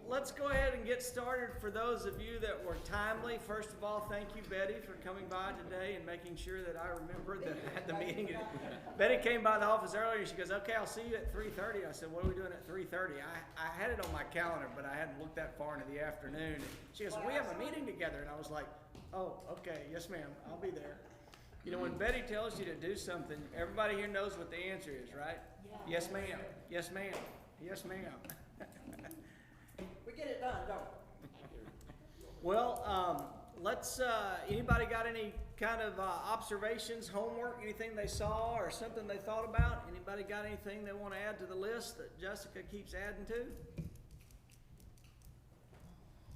let's go ahead and get started. For those of you that were timely, first of all, thank you, Betty, for coming by today and making sure that I remembered that at the meeting. Betty came by the office earlier and she goes, "Okay, I'll see you at 3:30." I said, "What are we doing at 3:30?" I had it on my calendar, but I hadn't looked that far into the afternoon. She goes, "We have a meeting together," and I was like, "Oh, okay, yes, ma'am, I'll be there." You know, when Betty tells you to do something, everybody here knows what the answer is, right? Yeah. Yes, ma'am. Yes, ma'am. Yes, ma'am. We get it done, don't we? Well, anybody got any kind of observations, homework, anything they saw or something they thought about? Anybody got anything they want to add to the list that Jessica keeps adding to?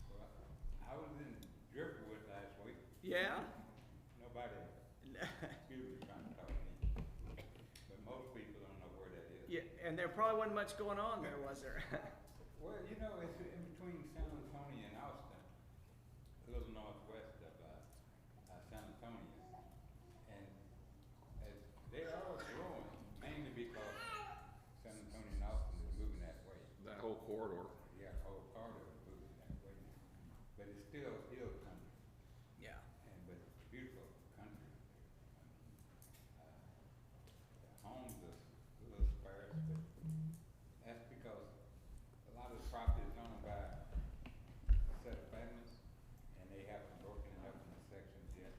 Well, I was in Driftwood last week. Yeah? Nobody, excuse me, trying to talk to me. But most people don't know where that is. Yeah, and there probably wasn't much going on there, was there? Well, you know, it's in between San Antonio and Austin, a little northwest of San Antonio. And they are growing, mainly because San Antonio and Austin is moving that way. That whole corridor. Yeah, the whole corridor is moving that way. But it's still hill country, Yeah. but it's beautiful country. The homes are a little sparse, but that's because a lot of the property is owned by a set of families, and they haven't broken it up into sections yet.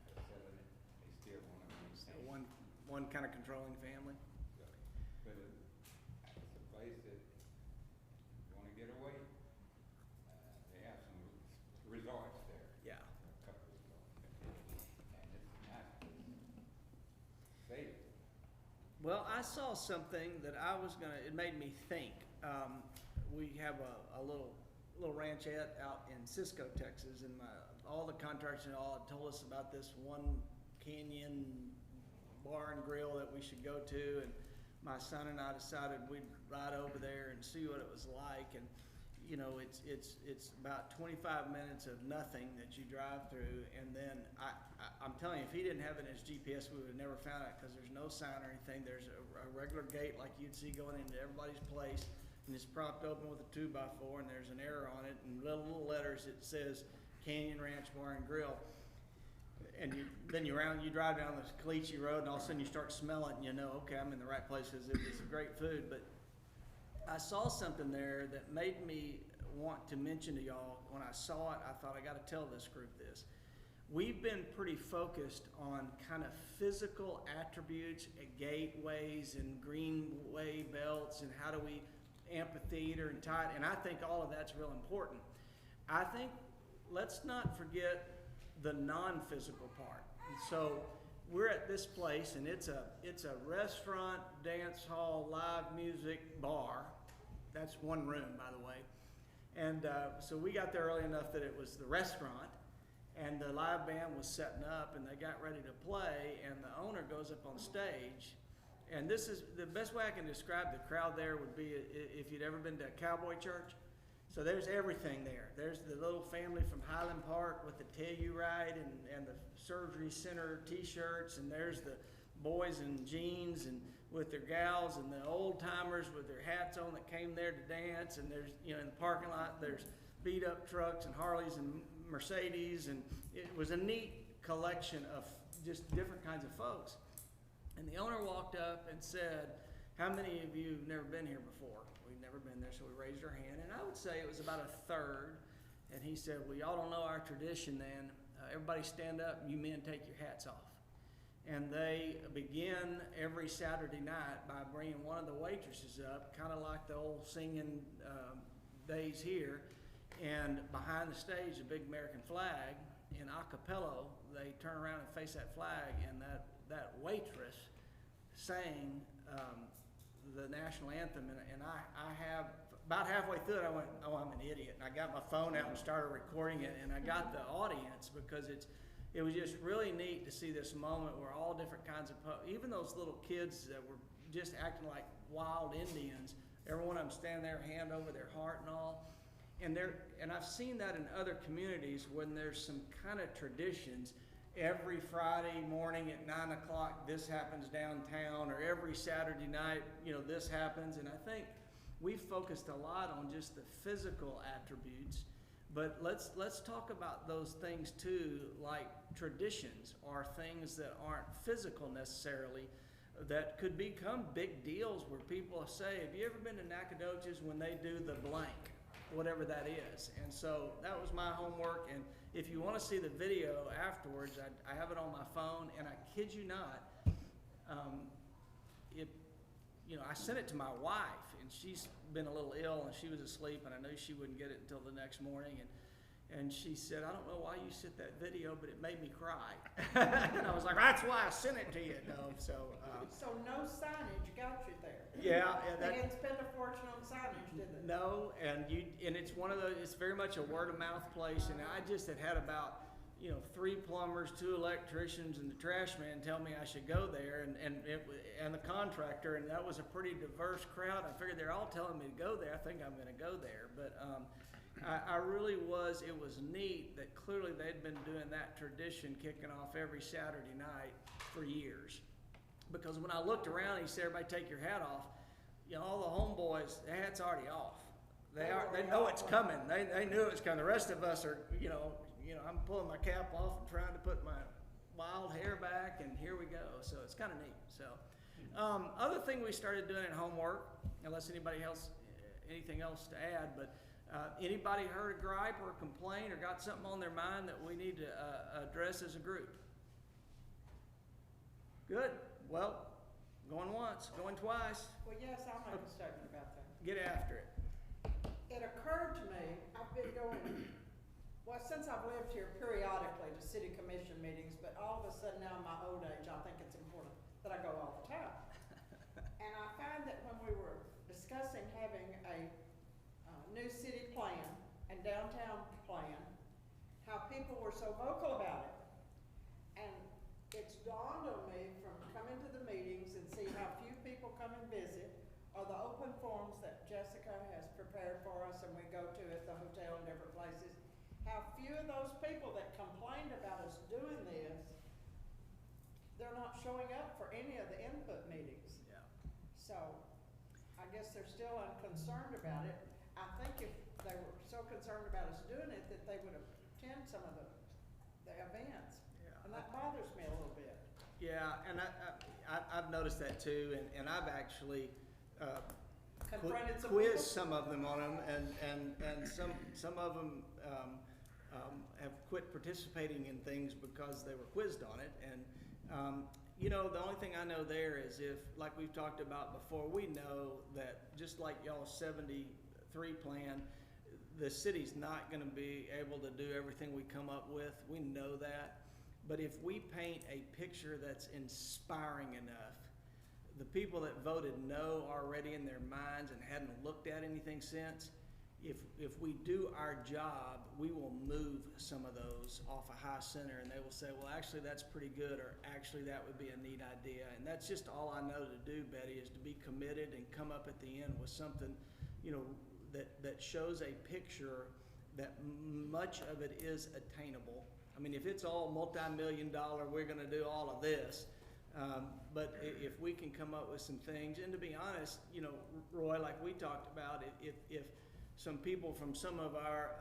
They're selling it. They still want to maintain. One kind of controlling family. But it's a place that you want to get away. They have some resorts there. Yeah. A couple of resorts. And it's nice. Safe. Well, I saw something that it made me think. We have a little ranchette out in Cisco, Texas, and all the contractors and all had told us about this one canyon bar and grill that we should go to, and my son and I decided we'd ride over there and see what it was like. And you know, it's about 25 minutes of nothing that you drive through, and then I'm telling you, if he didn't have it in his GPS, we would have never found it, because there's no sign or anything. There's a regular gate like you'd see going into everybody's place, and it's propped open with a 2x4, and there's an arrow on it, and little letters it says Canyon Ranch Bar and Grill. And then you drive down this Caliche Road, and all of a sudden you start smelling, and you know, okay, I'm in the right place, because it's great food. But I saw something there that made me want to mention to y'all. When I saw it, I thought, I got to tell this group this. We've been pretty focused on kind of physical attributes, gateways and greenway belts, and how do we amphitheater and tide, and I think all of that's real important. I think let's not forget the non-physical part. And so we're at this place, and it's a restaurant, dance hall, live music, bar. That's one room, by the way. And so we got there early enough that it was the restaurant, and the live band was setting up, and they got ready to play, and the owner goes up on stage. And this is the best way I can describe the crowd there would be if you'd ever been to a cowboy church. So there's everything there. There's the little family from Highland Park with the Telluride and the surgery center t-shirts, and there's the boys in jeans and with their gals, and the old timers with their hats on that came there to dance. And there's, you know, in the parking lot, there's beat up trucks and Harleys and Mercedes, and it was a neat collection of just different kinds of folks. And the owner walked up and said, "How many of you have never been here before?" We'd never been there, so we raised our hand, and I would say it was about a third. And he said, "Well, y'all don't know our tradition then. Everybody stand up, and you men take your hats off." And they begin every Saturday night by bringing one of the waitresses up, kind of like the old singing days here, and behind the stage, a big American flag. In a cappella, they turn around and face that flag, and that waitress sang the national anthem, and I have, about halfway through it, I went, "Oh, I'm an idiot," and I got my phone out and started recording it, and I got the audience, because it was just really neat to see this moment where all different kinds of, even those little kids that were just acting like wild Indians, every one of them standing there, hand over their heart and all. And I've seen that in other communities when there's some kind of traditions. Every Friday morning at 9 o'clock, this happens downtown, or every Saturday night, you know, this happens. And I think we've focused a lot on just the physical attributes, but let's talk about those things too, like traditions or things that aren't physical necessarily, that could become big deals where people say, have you ever been to Nacogdoches when they do the blank, whatever that is? And so that was my homework, and if you want to see the video afterwards, I have it on my phone, and I kid you not, I sent it to my wife, and she's been a little ill, and she was asleep, and I knew she wouldn't get it until the next morning, and she said, I don't know why you sent that video, but it made me cry. And I was like, that's why I sent it to you. No, so no signage got you there. Yeah, They didn't spend a fortune on signage, did they? No, and it's one of those. It's very much a word of mouth place, and I just had about 3 plumbers, 2 electricians, and the trash man tell me I should go there, and the contractor, and that was a pretty diverse crowd. I figured they're all telling me to go there. I think I'm going to go there, but I really was. It was neat that clearly they'd been doing that tradition, kicking off every Saturday night for years. Because when I looked around, he said, "Everybody, take your hat off." All the homeboys, their hat's already off. They know it's coming. They knew it was coming. The rest of us are, I'm pulling my cap off and trying to put my wild hair back, and here we go. So it's kind of neat. So, other thing we started doing at homework, unless anybody else, anything else to add, but anybody heard a gripe or a complaint or got something on their mind that we need to address as a group? Good. Well, going once, going twice. Well, yes, I'll make a statement about that. Get after it. It occurred to me, I've been going, since I've lived here periodically to city commission meetings, but all of a sudden now in my old age, I think it's important that I go all the time. And I find that when we were discussing having a new city plan and downtown plan, how people were so vocal about it. And it's dawned on me from coming to the meetings and see how few people come and visit, or the open forums that Jessica has prepared for us and we go to at the hotel and different places, how few of those people that complained about us doing this, they're not showing up for any of the input meetings. Yeah. So I guess they're still unconcerned about it. I think if they were so concerned about us doing it, that they would attend some of the events. Yeah. And that bothers me a little bit. Yeah, and I've noticed that too, and I've actually Confronted some quizzed people? some of them on them, and some of them have quit participating in things because they were quizzed on it. And the only thing I know there is, if, like we've talked about before, we know that just like y'all's 73 plan, the city's not going to be able to do everything we come up with. We know that. But if we paint a picture that's inspiring enough, the people that voted no already in their minds and hadn't looked at anything since, if we do our job, we will move some of those off a high center, and they will say, well, actually, that's pretty good, or actually, that would be a neat idea. And that's just all I know to do, Betty, is to be committed and come up at the end with something, that shows a picture that much of it is attainable. I mean, if it's all multi-million-dollar, we're going to do all of this. But if we can come up with some things, and to be honest, Roy, like we talked about, if some people from some of our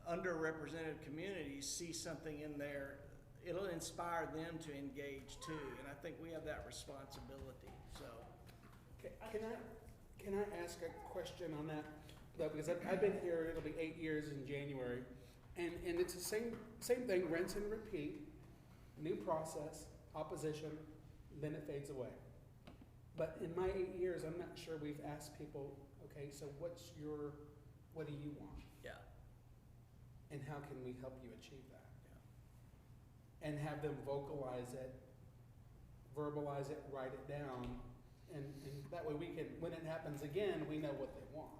underrepresented communities see something in there, it'll inspire them to engage too. And I think we have that responsibility. So, can I ask a question on that? Because I've been here, it'll be 8 years in January, and it's the same thing, rinse and repeat, new process, opposition, then it fades away. But in my 8 years, I'm not sure we've asked people, okay, so what do you want? yeah. And how can we help you achieve that? Yeah. And have them vocalize it, verbalize it, write it down, and that way we can, when it happens again, we know what they want.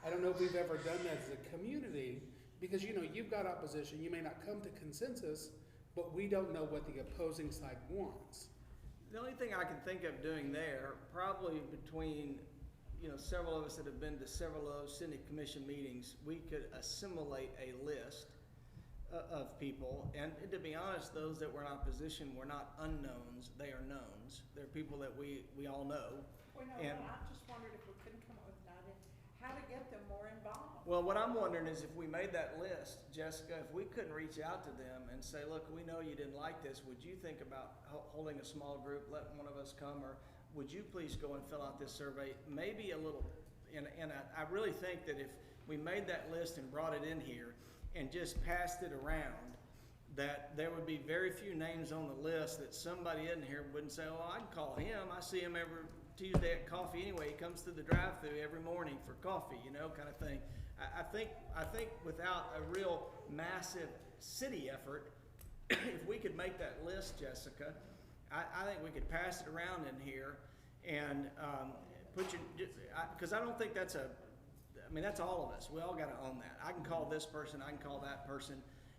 I don't know if we've ever done that as a community, because you've got opposition, you may not come to consensus, but we don't know what the opposing side wants. The only thing I can think of doing there, probably between several of us that have been to several of those city commission meetings, we could assimilate a list of people. And to be honest, those that were in opposition were not unknowns, they are knowns. They're people that we all know. Well, no, And- I just wondered if we couldn't come up with Well, what I'm wondering is if we made that list, Jessica, if we couldn't reach out to them and say, look, we know you didn't like this, would you think about holding a small group, letting one of us come, or would you please go and fill out this survey? Maybe a little, and I really think that if we made that list and brought it in here and just passed it around, that there would be very few names on the list that somebody in here wouldn't say, oh, I can call him. I see him every Tuesday at coffee anyway. He comes through the drive-thru every morning for coffee, you know, kind of thing. I think without a real massive city effort, if we could make that list, Jessica, I think we could pass it around in here and put your, because I don't think that's that's all of us. We all got to own that. I can call this person, I can call that person,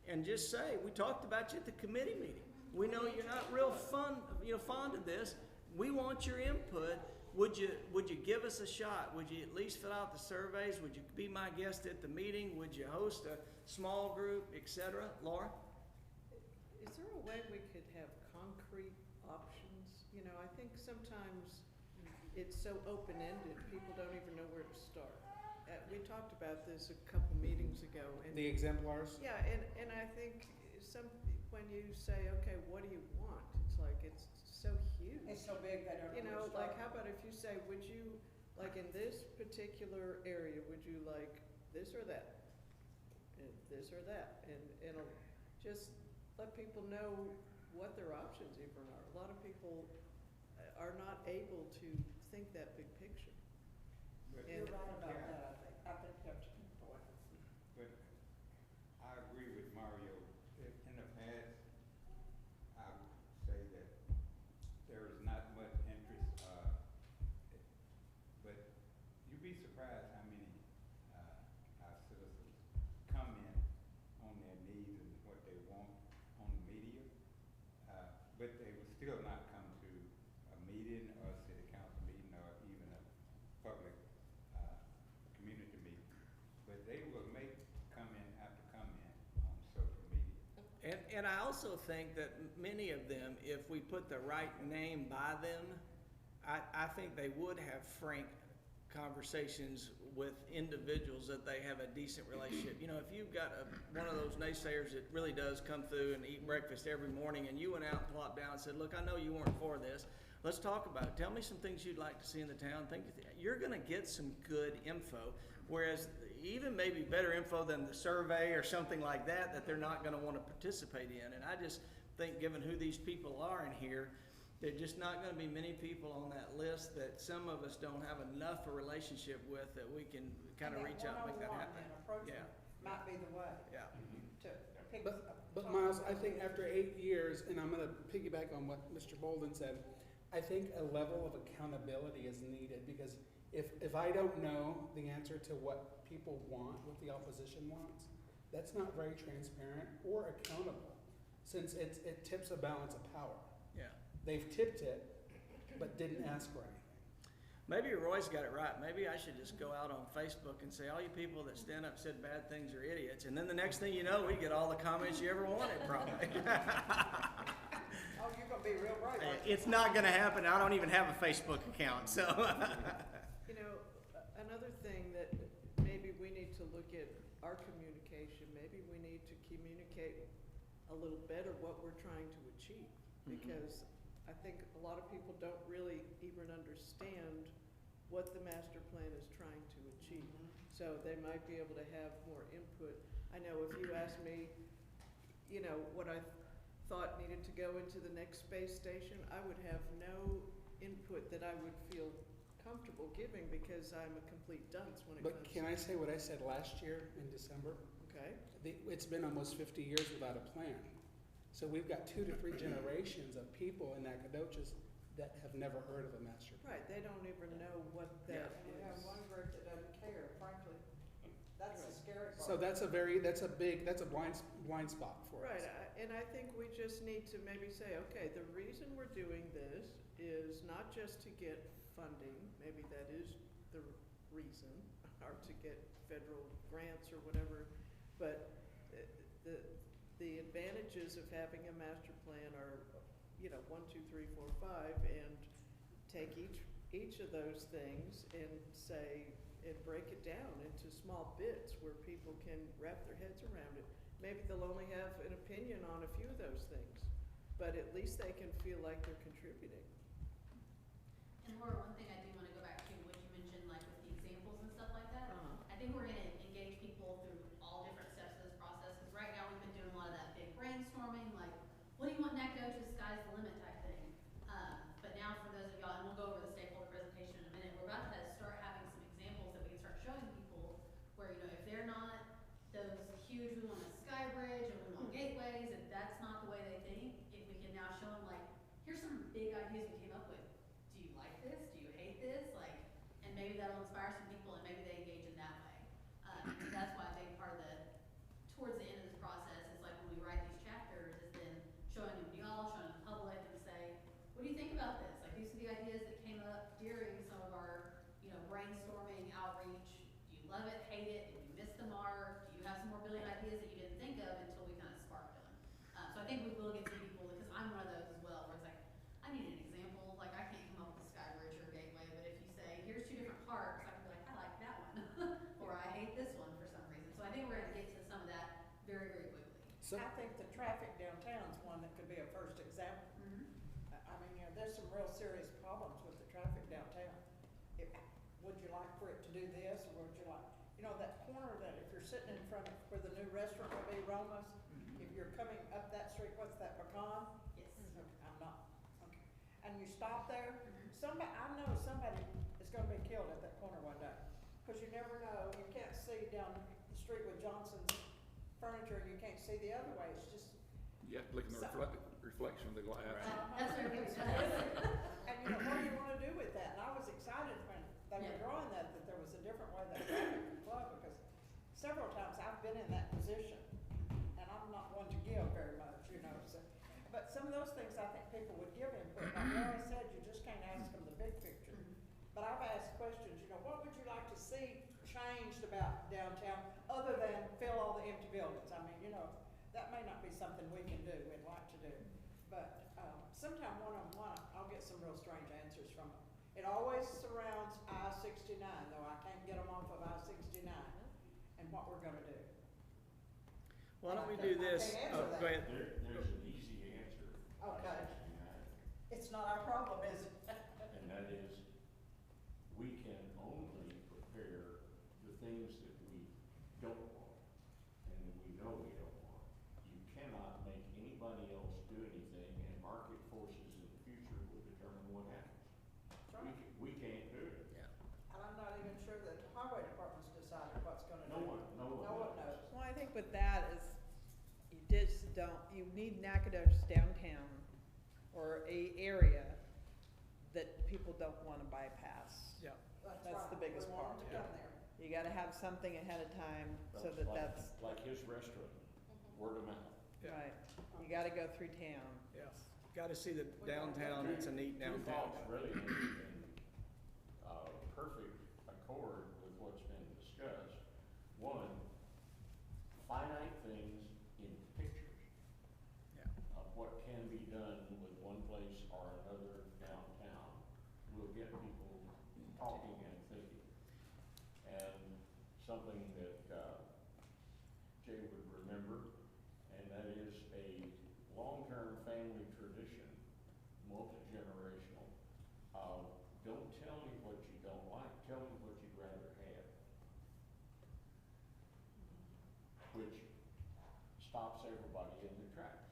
and just say, we talked about you at the committee meeting. We know you're not real fond of this. We want your input. Would you give us a shot? Would you at least fill out the surveys? Would you be my guest at the meeting? Would you host a small group, etc.? Laura? Is there a way we could have concrete options? You know, I think sometimes it's so open-ended, people don't even know where to start. We talked about this a couple meetings ago. And The exemplars? yeah, and I think when you say, okay, what do you want? It's like, it's so huge. It's so big they don't know You where know, to like, start. how about if you say, would you, like in this particular area, would you like this or that? And this or that? And it'll just let people know what their options even are. A lot of people are not able to think that big picture. But- You're right about Yeah. that, I think. I think that's a good point. But I agree with Mario. In the past, I would say that there is not much interest, but you'd be surprised how many our citizens come in on their needs and what they want on the media, but they would still not come to a meeting or a city council meeting or even a public community meeting. But they will make come in after come in on social media. And I also think that many of them, if we put the right name by them, I think they would have frank conversations with individuals that they have a decent relationship. You know, if you've got one of those naysayers that really does come through and eat breakfast every morning, and you went out and plopped down and said, look, I know you weren't for this. Let's talk about it. Tell me some things you'd like to see in the town. You're going to get some good info, whereas even maybe better info than the survey or something like that they're not going to want to participate in. And I just think, given who these people are in here, there's just not going to be many people on that list that some of us don't have enough a relationship with that we can kind of reach out and make that happen. Approach Yeah. might be the way Yeah. to pick. But Miles, I think after 8 years, and I'm gonna piggyback on what Mr. Bolden said, I think a level of accountability is needed, because if I don't know the answer to what people want, what the opposition wants, that's not very transparent or accountable, since it tips a balance of power. Yeah. They've tipped it, but didn't ask for anything. Maybe Roy's got it right. Maybe I should just go out on Facebook and say, all you people that stand up and said bad things are idiots. And then the next thing you know, we get all the comments you ever wanted, probably. Oh, you're gonna be real bright. aren't you? It's not going to happen. I don't even have a Facebook account, so. You know, another thing that maybe we need to look at our communication, maybe we need to communicate a little better what we're trying to achieve. Because I think a lot of people don't really even understand what the master plan is trying to achieve. So they might be able to have more input. I know if you asked me, you know, what I thought needed to go into the next space station, I would have no input that I would feel comfortable giving, because I'm a complete dunce when it But comes can I say what I said last year in December? Okay, It's been almost 50 years without a plan. So we've got 2 to 3 generations of people in Nacogdoches that have never heard of a master plan. right, they don't even know what that And we have is. one group that doesn't care, frankly. That's the scary part. So that's a blind spot for Right, us. and I think we just need to maybe say, okay, the reason we're doing this is not just to get funding, maybe that is the reason, or to get federal grants or whatever, but the advantages of having a master plan are, you know, 1, 2, 3, 4, 5, and take each of those things and say, and break it down into small bits where people can wrap their heads around it. Maybe they'll only have an opinion on a few of those things, but at least they can feel like they're contributing. And Laura, one thing I do wanna go back to, what you mentioned, like with the examples and stuff like that. Uh-huh. I think we're gonna engage people through all different steps of this process, cause right now we've been doing a lot of that big brainstorming, like, what do you want NACDOT's sky's the limit type thing. But now for those of y'all, and we'll go over the stakeholder presentation in a minute, we're about to start having some examples that we can start showing people where, you know, if they're not those huge, we want a sky bridge and we want gateways, if that's not the way they think, if we can now show them like, here's some big ideas we came up with. Do you like this? Do you hate this? Like, and maybe that'll inspire some people and maybe they engage in that way. And so that's why a big part of towards the end of this process is like when we write these chapters is then showing them to y'all, showing them the public and say, what do you think about this? Like these are the ideas that came up during some of our, you know, brainstorming outreach. Do you love it, hate it? Did you miss the mark? Do you have some more brilliant ideas that you didn't think of until we kind of sparked them? So I think we will get some people, because I'm one of those as well, where it's like, I need an example. Like I can't come up with a sky bridge or a gateway, but if you say, here's two different parks, I can be like, I like that one, or I hate this one for some reason. So I think we're gonna get to some of that very, very quickly. So, I think the traffic downtown's one that could be a first example. I mean, you know, there's some real serious problems with the traffic downtown. If, would you like for it to do this, or would you like, you know, that corner that if you're sitting in front of where the new restaurant will be, Roma's, if you're coming up that street, what's that, Pecan? Yes. Okay, I'm not, okay. And you stop there, somebody, I know somebody is gonna be killed at that corner one day. Cause you never know, you can't see down the street with Johnson's furniture, and you can't see the other way, it's just, You have to look in the reflection of the glass. That's what everybody does. and you know, what do you wanna do with that? And I was excited when they were Yeah. drawing that there was a different way that traffic could flow, because several times I've been in that position, and I'm not one to give very much, you know, so. But some of those things I think people would give input, like Laura said, you just can't ask them the big picture. But I've asked questions, you know, what would you like to see changed about downtown, other than fill all the empty buildings? I mean, you know, that may not be something we can do, we'd like to do. But, sometime one-on-one, I'll get some real strange answers from them. It always surrounds I-69, though I can't get them off of I-69, and what we're gonna do. Why don't we do this? I can't Oh, answer go that. ahead. There's an easy answer. Okay. I-69, It's not our problem, is it? and that is, we can only prepare the things that we don't want, and that we know we don't want. You cannot make anybody else do anything, and market forces in the future will determine what happens. That's right. We can't do it. Yeah. And I'm not even sure that the highway department's decided what's gonna do. No one knows. knows. Well, I think with that is, you just don't, you need Nacogdoches downtown or a area that people don't wanna bypass. Yeah. That's the right. biggest We want part. them to come there. You gotta have something ahead of time so that Like- that's, Like his restaurant, word of mouth. Yeah. right, you gotta go through town. Yeah. Got to see the downtown. It's a neat Two downtown. thoughts really in perfect accord with what's been discussed. One, finite things in pictures Yeah. of what can be done with one place or another downtown will get people talking and thinking. And something that Jay would remember, and that is a long-term family tradition, multi-generational, of don't tell me what you don't like, tell me what you'd rather have. Which stops everybody in their tracks,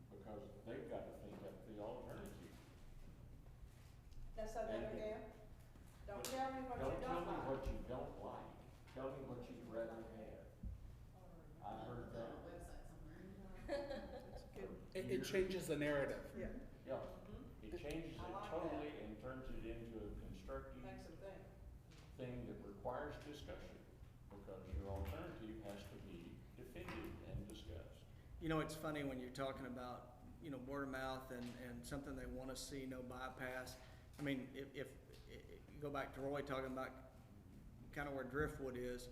because they've got to think up the alternative. Let's say that And- again. Don't tell me what you Don't tell don't me like. what you don't like, tell me what you'd rather have. I heard Put it that. on a website somewhere. That's good. it changes the narrative. Yeah. Yeah, it changes I it like totally and turns it into a constructive Makes them think. thing that requires discussion, because your alternative has to be defended and discussed. You know, it's funny when you're talking about, you know, word of mouth and something they want to see, no bypass. I mean, if you go back to Roy talking about kind of where Driftwood is,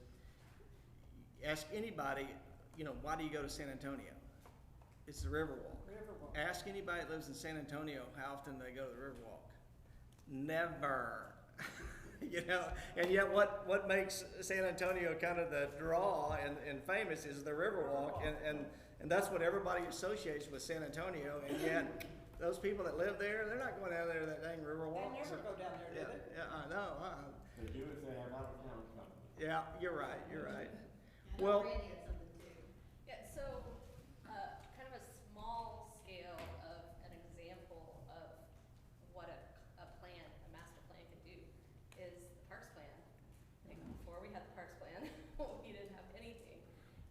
ask anybody, you know, why do you go to San Antonio? It's the Riverwalk. Riverwalk. Ask anybody that lives in San Antonio how often they go to the Riverwalk. Never. you know, and yet what makes San Antonio kind of the draw and famous is the Riverwalk, and that's what everybody associates with San Antonio, and yet those people that live there, they're not going down there to that dang Riverwalk. They never go down there, do Yeah, they? yeah, I know, They do if they have out of town company. yeah, you're right, you're right. And Well- Randy had something too. Yeah, so, kind of a small scale of an example of what a plan, a master plan can do is the parks plan. Like, before we had the parks plan, we didn't have anything.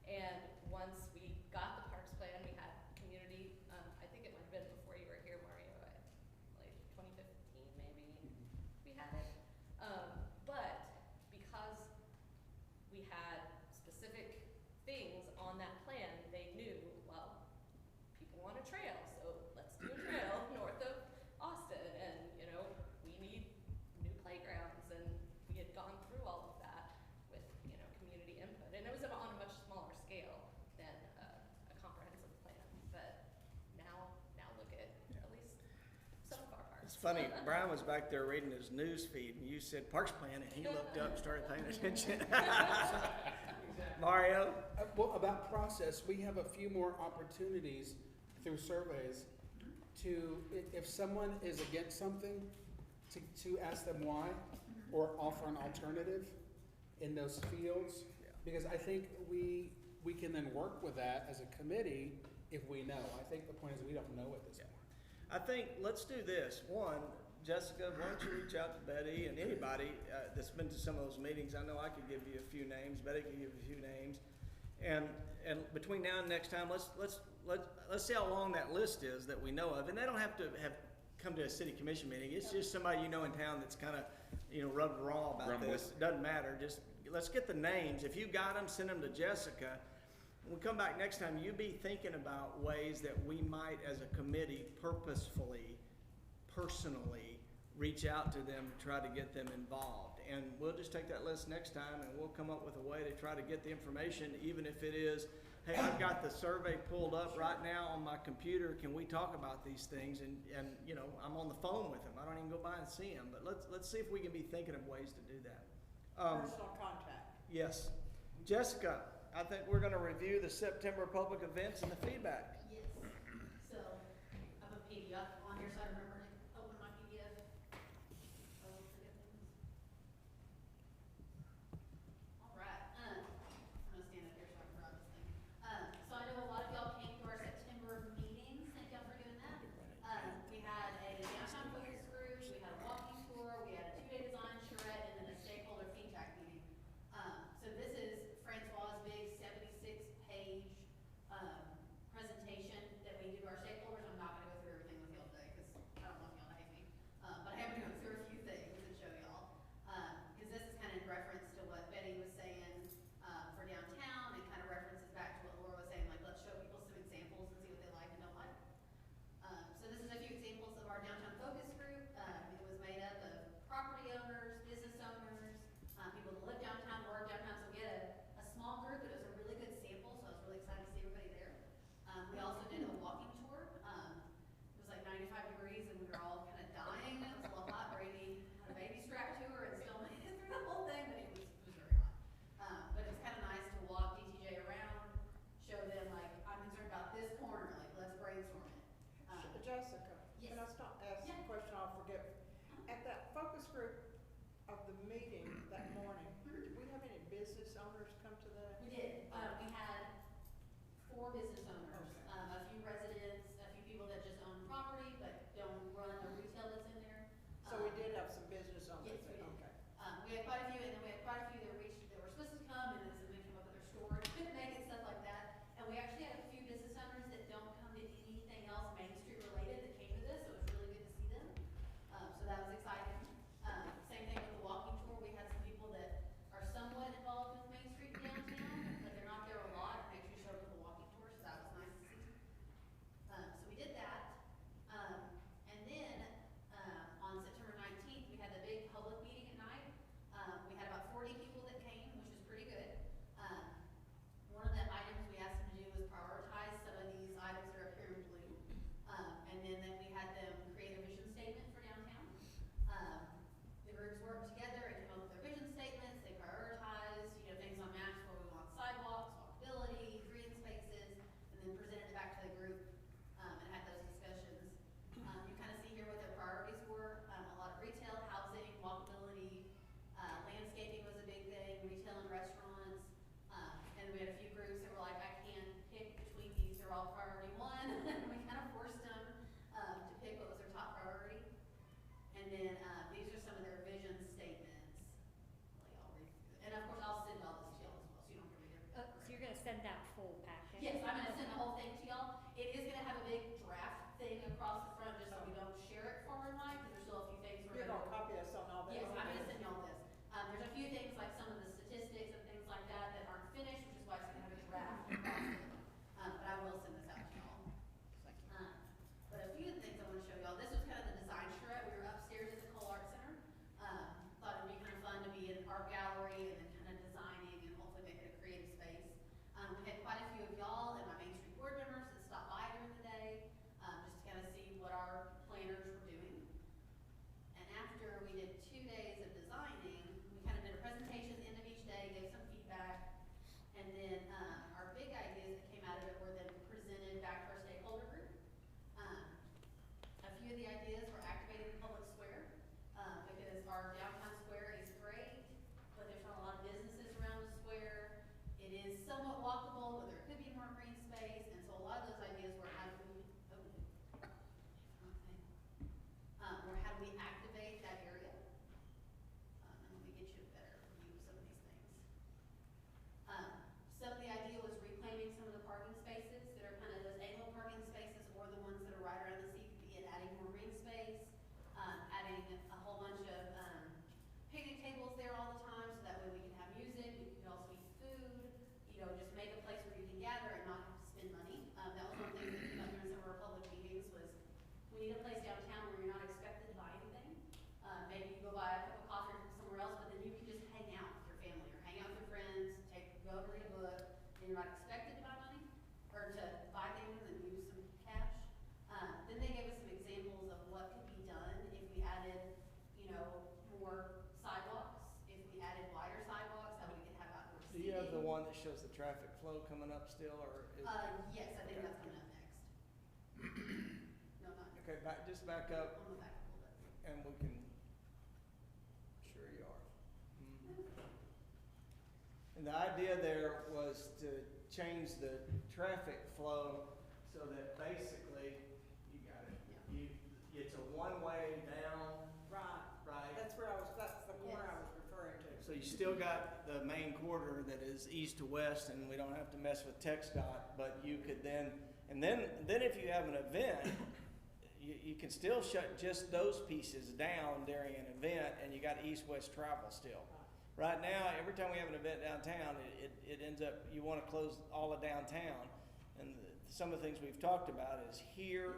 And once we got the parks plan, we had community, I think it might have been before you were here, Mario, like 2015 maybe, we had it. But because we had specific things on that plan, they knew, well, people want a trail, so let's do a trail north of Austin, and, you know, we need new playgrounds, and we had gone through all of that with, you know, community input, and it was on a much smaller scale than a comprehensive plan, but now look at least some of our parks. It's funny, Brian was back there reading his news feed, and you said Parks Plan, and he looked up and started paying attention. Mario? Well, about process, we have a few more opportunities through surveys to, if someone is against something, to ask them why, or offer an alternative in those fields. Because I think we can then work with that as a committee if we know. I think the point is we don't know at this point. I think, let's do this. One, Jessica, why don't you reach out to Betty and anybody that's been to some of those meetings? I know I could give you a few names, Betty could give you a few names. And between now and next time, let's see how long that list is that we know of. And they don't have to have come to a city commission meeting. It's just somebody you know in town that's kind of, you know, rubbed raw about Run this. with. Doesn't matter. Just let's get the names. If you got them, send them to Jessica. When we come back next time, you be thinking about ways that we might, as a committee, purposefully, personally, reach out to them, try to get them involved. And we'll just take that list next time, and we'll come up with a way to try to get the information, even if it is, hey, I've got the survey pulled up right now on my computer, can we talk about these things? And you know, I'm on the phone with them, I don't even go by and see them, but let's see if we can be thinking of ways to do that. Personal contact. Yes. Jessica, I think we're gonna review the September public events and the feedback. Yes. So, I have a PDF on here, so I remember to open my PDF. Oh, forget things. All right, I'm gonna stand up here so I can grab this thing. So I know a lot of y'all came to our September meetings, thank y'all for doing that. We had a downtown focus group, we had a walking tour, we had a 2-day design charrette, and then a stakeholder feedback meeting. So this is Francois' big 76-page presentation you're not expected to buy money, or to buy things and use some cash. Then they gave us some examples of what could be done if we added, you know, more sidewalks, if we added wider sidewalks, how we could have outdoor Do seating. you have the one that shows the traffic flow coming up still, or is? Yes, I think Okay. that's coming up next. No, not, Okay, just back up, on the back a little bit. and we can, sure you are. And the idea there was to change the traffic flow so that basically, you got it, it's a one-way down, Right. right? That's the corner I was referring to. So you still got the main corridor that is east to west, and we don't have to mess with TxDOT, but you could then, and then if you have an event, you can still shut just those pieces down during an event, and you got east-west travel still. Right now, every time we have an event downtown, it ends up, you wanna close all of downtown. And some of the things we've talked about is here,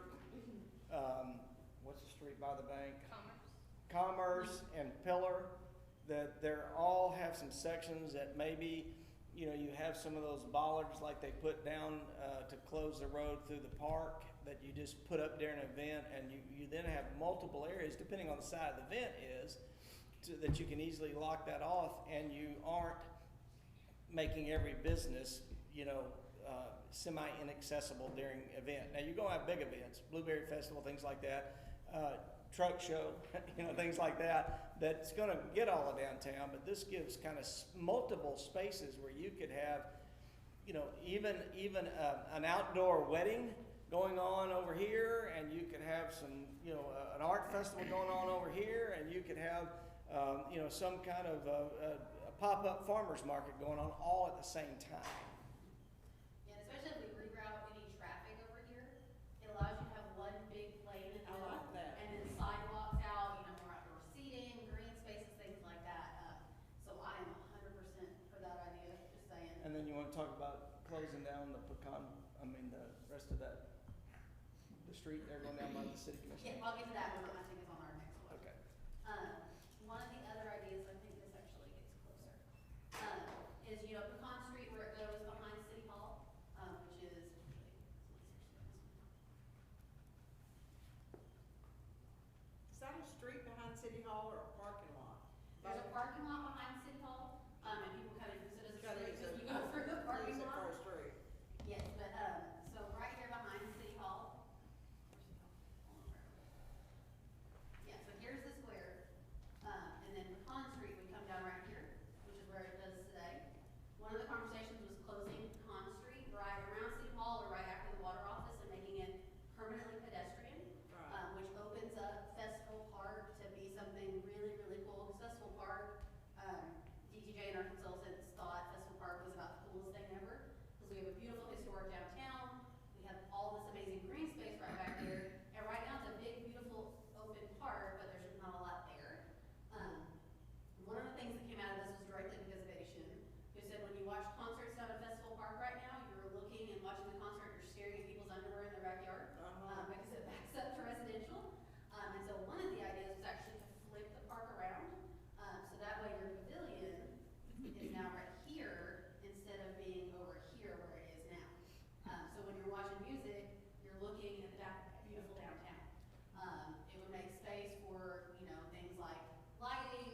what's the street by the bank? Commerce and Pillar, that they're all have some sections that maybe, you know, you have some of those bollards like they put down, to close the road through the park that you just put up during an event, and you then have multiple areas, depending on the side of the event is, that you can easily lock that off, and you aren't making every business, you know, semi-inaccessible during event. Now, you're gonna have big events, Blueberry Festival, things like that, truck show, you know, things like that, that's gonna get all of downtown, but this gives kind of multiple spaces where you could have, you know, even an outdoor wedding going on over here, and you could have some, you know, an art festival going on over here, and you could have, you know, some kind of a pop-up farmer's market going on all at the same time. Yeah, and especially if we reroute any traffic over here, it allows you to have one big lane in the I middle. like that. And then sidewalks out, you know, more outdoor seating, green spaces, things like that. So I am 100% for that idea, just saying. And then you wanna talk about closing down the the rest of that, the street there going down by the city commission? Yeah, I'll get to that one, I think it's on our next one. Okay. One of the other ideas, I think this actually gets closer, is, you know, Pecan Street where it goes behind City Hall, which is, Is that a street behind City Hall or a parking lot? there's a parking lot behind City Hall, and people kind of use it as a Kinda street, use because it- you go through the parking Use it for lot. a street. Yes, but, so right here behind City Hall, yeah, so here's the square, and then Pecan Street would come down right here, which is where it does today. One of the conversations was closing Pecan Street right around City Hall or right after the water office and making it permanently pedestrian, Right. which opens up Festival Park to be something really, really cool. 'Cause Festival Park, DTJ and our consultants thought Festival Park was about the coolest thing ever, because we have a beautiful historic downtown, we have all this amazing green space right back there, and right now it's a big, beautiful, open park, but there's not a lot there. One of the things that came out of this was directly because of Eddie Shin, who said when you watch concerts down at Festival Park right now, you're looking and watching the concert, you're staring at people's underwear in their backyard, because it backs up to residential. And so one of the ideas was actually to flip the park around, so that way your pavilion is now right here instead of being over here where it is now. So when you're watching music, you're looking at that beautiful downtown. It would make space for, you know, things like lighting,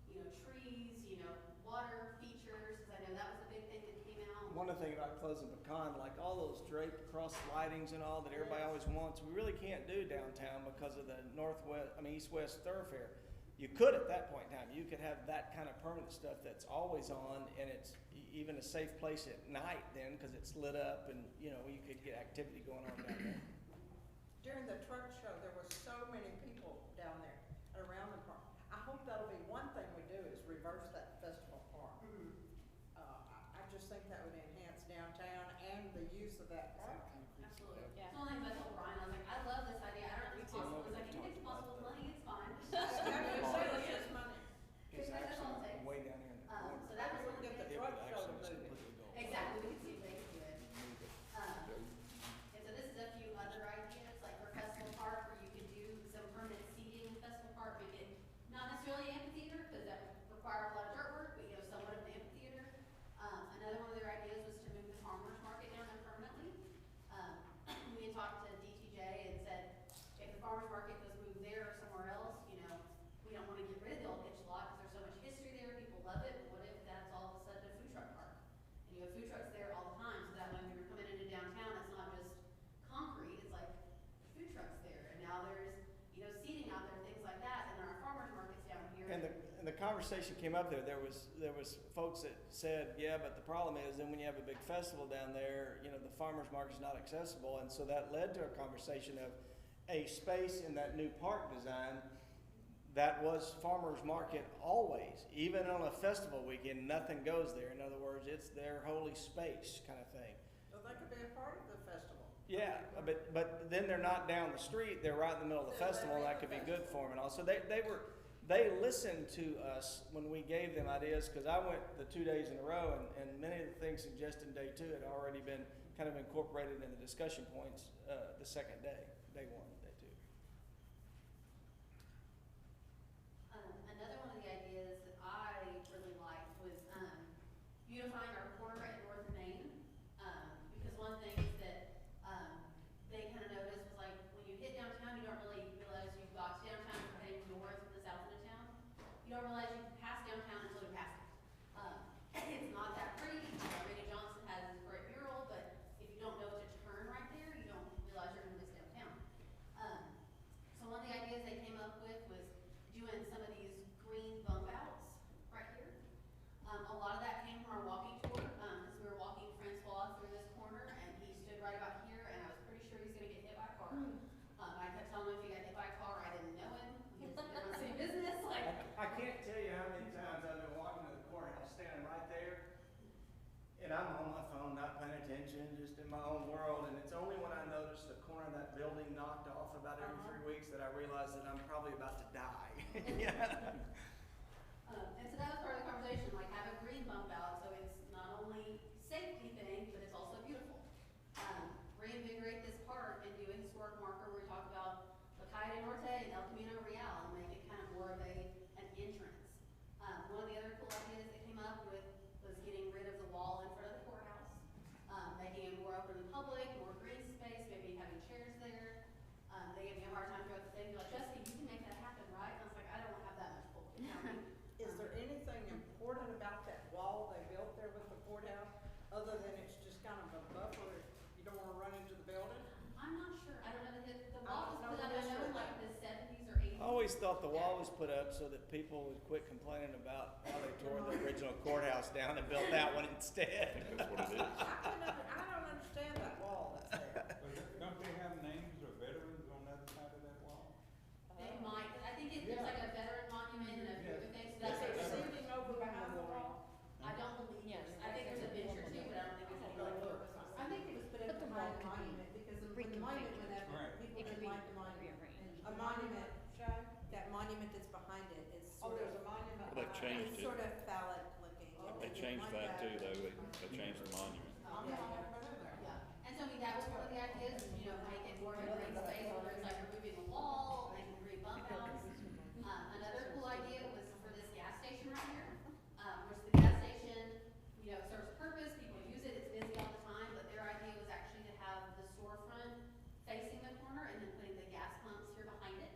you know, trees, you know, water features, because I know that was a big thing that came out. One other thing about closing Pecan, like all those draped across lightings and all that everybody always wants, we really can't do downtown because of the east-west thoroughfare. You could at that point in time, you could have that kind of permanent stuff that's always on, and it's even a safe place at night then, because it's lit up and, you know, you could get activity going on down there. During the truck show, there were so many people down there around the park. I hope that'll be one thing we do is reverse that festival park. I just think that would enhance downtown and the use of that park. Absolutely. Yeah. It's one of the things I told Brian, I was like, I love this idea, I don't know if it's possible, he's like, if it's possible with money, it's fine. It's just money. It's That's all it actually takes. way down here in the corner. So that was Maybe we one can get the thing. It truck would show to actually move it. completely go away. Exactly, we can see if they can do it. Move it. And so this is a few other ideas, like for Festival Park, where you could do some permanent seating in Festival Park, make it not necessarily amphitheater, because that would require a lot of dirt work, but you know, somewhat of an amphitheater. Another one of their ideas was to move the conversation came up there was folks that said, yeah, but the problem is then when you have a big festival down there, you know, the farmer's market's not accessible, and so that led to a conversation of a space in that new park design that was farmer's market always, even on a festival weekend, nothing goes there. In other words, it's their holy space kind of thing. So they could be a part of the festival. Yeah, but then they're not down the street, they're right in the middle of the festival, and that could be good for them and all. So they listened to us when we gave them ideas, because I went the 2 days in a row, and many of the things suggested in day 2 had already been kind of incorporated in the discussion points the second day, day 1, day 2. Another one of the ideas that I really liked was unifying our corner at North and Main. Because one thing is that they kind of noticed was like when you hit downtown, you don't really realize you've got to downtown, you're heading north from the south end of town. You don't realize you can pass downtown until you pass it. It's not that pretty. Randy Johnson has his great mural, but if you don't know to turn right there, you don't realize you're going to miss downtown. So one of the ideas they came up with was doing some of these green bump outs right here. A lot of that came from our walking tour, because we were walking Francois through this corner, and he stood right about here, and I was pretty sure he was gonna get hit by a car. I kept telling him if he got hit by a car, I didn't know him, he was in my city business, like. I can't tell you how many times I've been walking to the courthouse, standing right there, and I'm on my phone, not paying attention, just in my own world, and it's only when I notice the corner of that building knocked off about every 3 weeks that I realize that I'm probably about to die. Yeah. And so that was part of the conversation, like have a green bump out, so it's not only safety thing, but it's also beautiful. Reinvigorate this park and do a historic marker where we talk about La Calle de Norte and El Camino Real and make it kind of more of an entrance. One of the other cool ideas that came up with was getting rid of the wall in front of the courthouse, making it more open to the public, more green space, maybe having chairs there. They gave me a hard time throughout the thing, they're like, Jessica, you can make that happen, right? And I was like, I don't have that much pull. Is there anything important about that wall they built there with the courthouse, other than it's just kind of a buffer, you don't wanna run into the building? I'm not sure, I don't know, the wall was don't put up, know I know in history. like the 70s or 80s. I always thought the wall was put up so that people would quit complaining about how they tore the original courthouse down and built that one instead. That's what it is. I don't understand that wall that's there. Don't they have names of veterans on the other side of that wall? They might, I think there's like a veteran monument and a few other things, so Is that's there like, seating over behind the wall? I don't believe there's, I think there's a bench or two, but I don't think there's any like purpose on I think it was put up behind the monument, because when the monument went up, Right. people It could didn't be like the monument. rearranged. A monument, Shay? that monument that's behind it is Oh, sort there's of, a monument. Well, they've behind it. changed it's sort of phallic looking. Oh. They didn't changed like that too, though, they changed the monument. I'm not gonna go there. Yeah, and so I mean, that was one of the ideas, is, you know, make it more of a green space, whether it's like removing a wall, making green bump outs. Another cool idea was for this gas station right here, which the gas station, you know, serves a purpose, people use it, it's busy all the time, but their idea was actually to have the storefront facing the corner and then putting the gas pumps here behind it.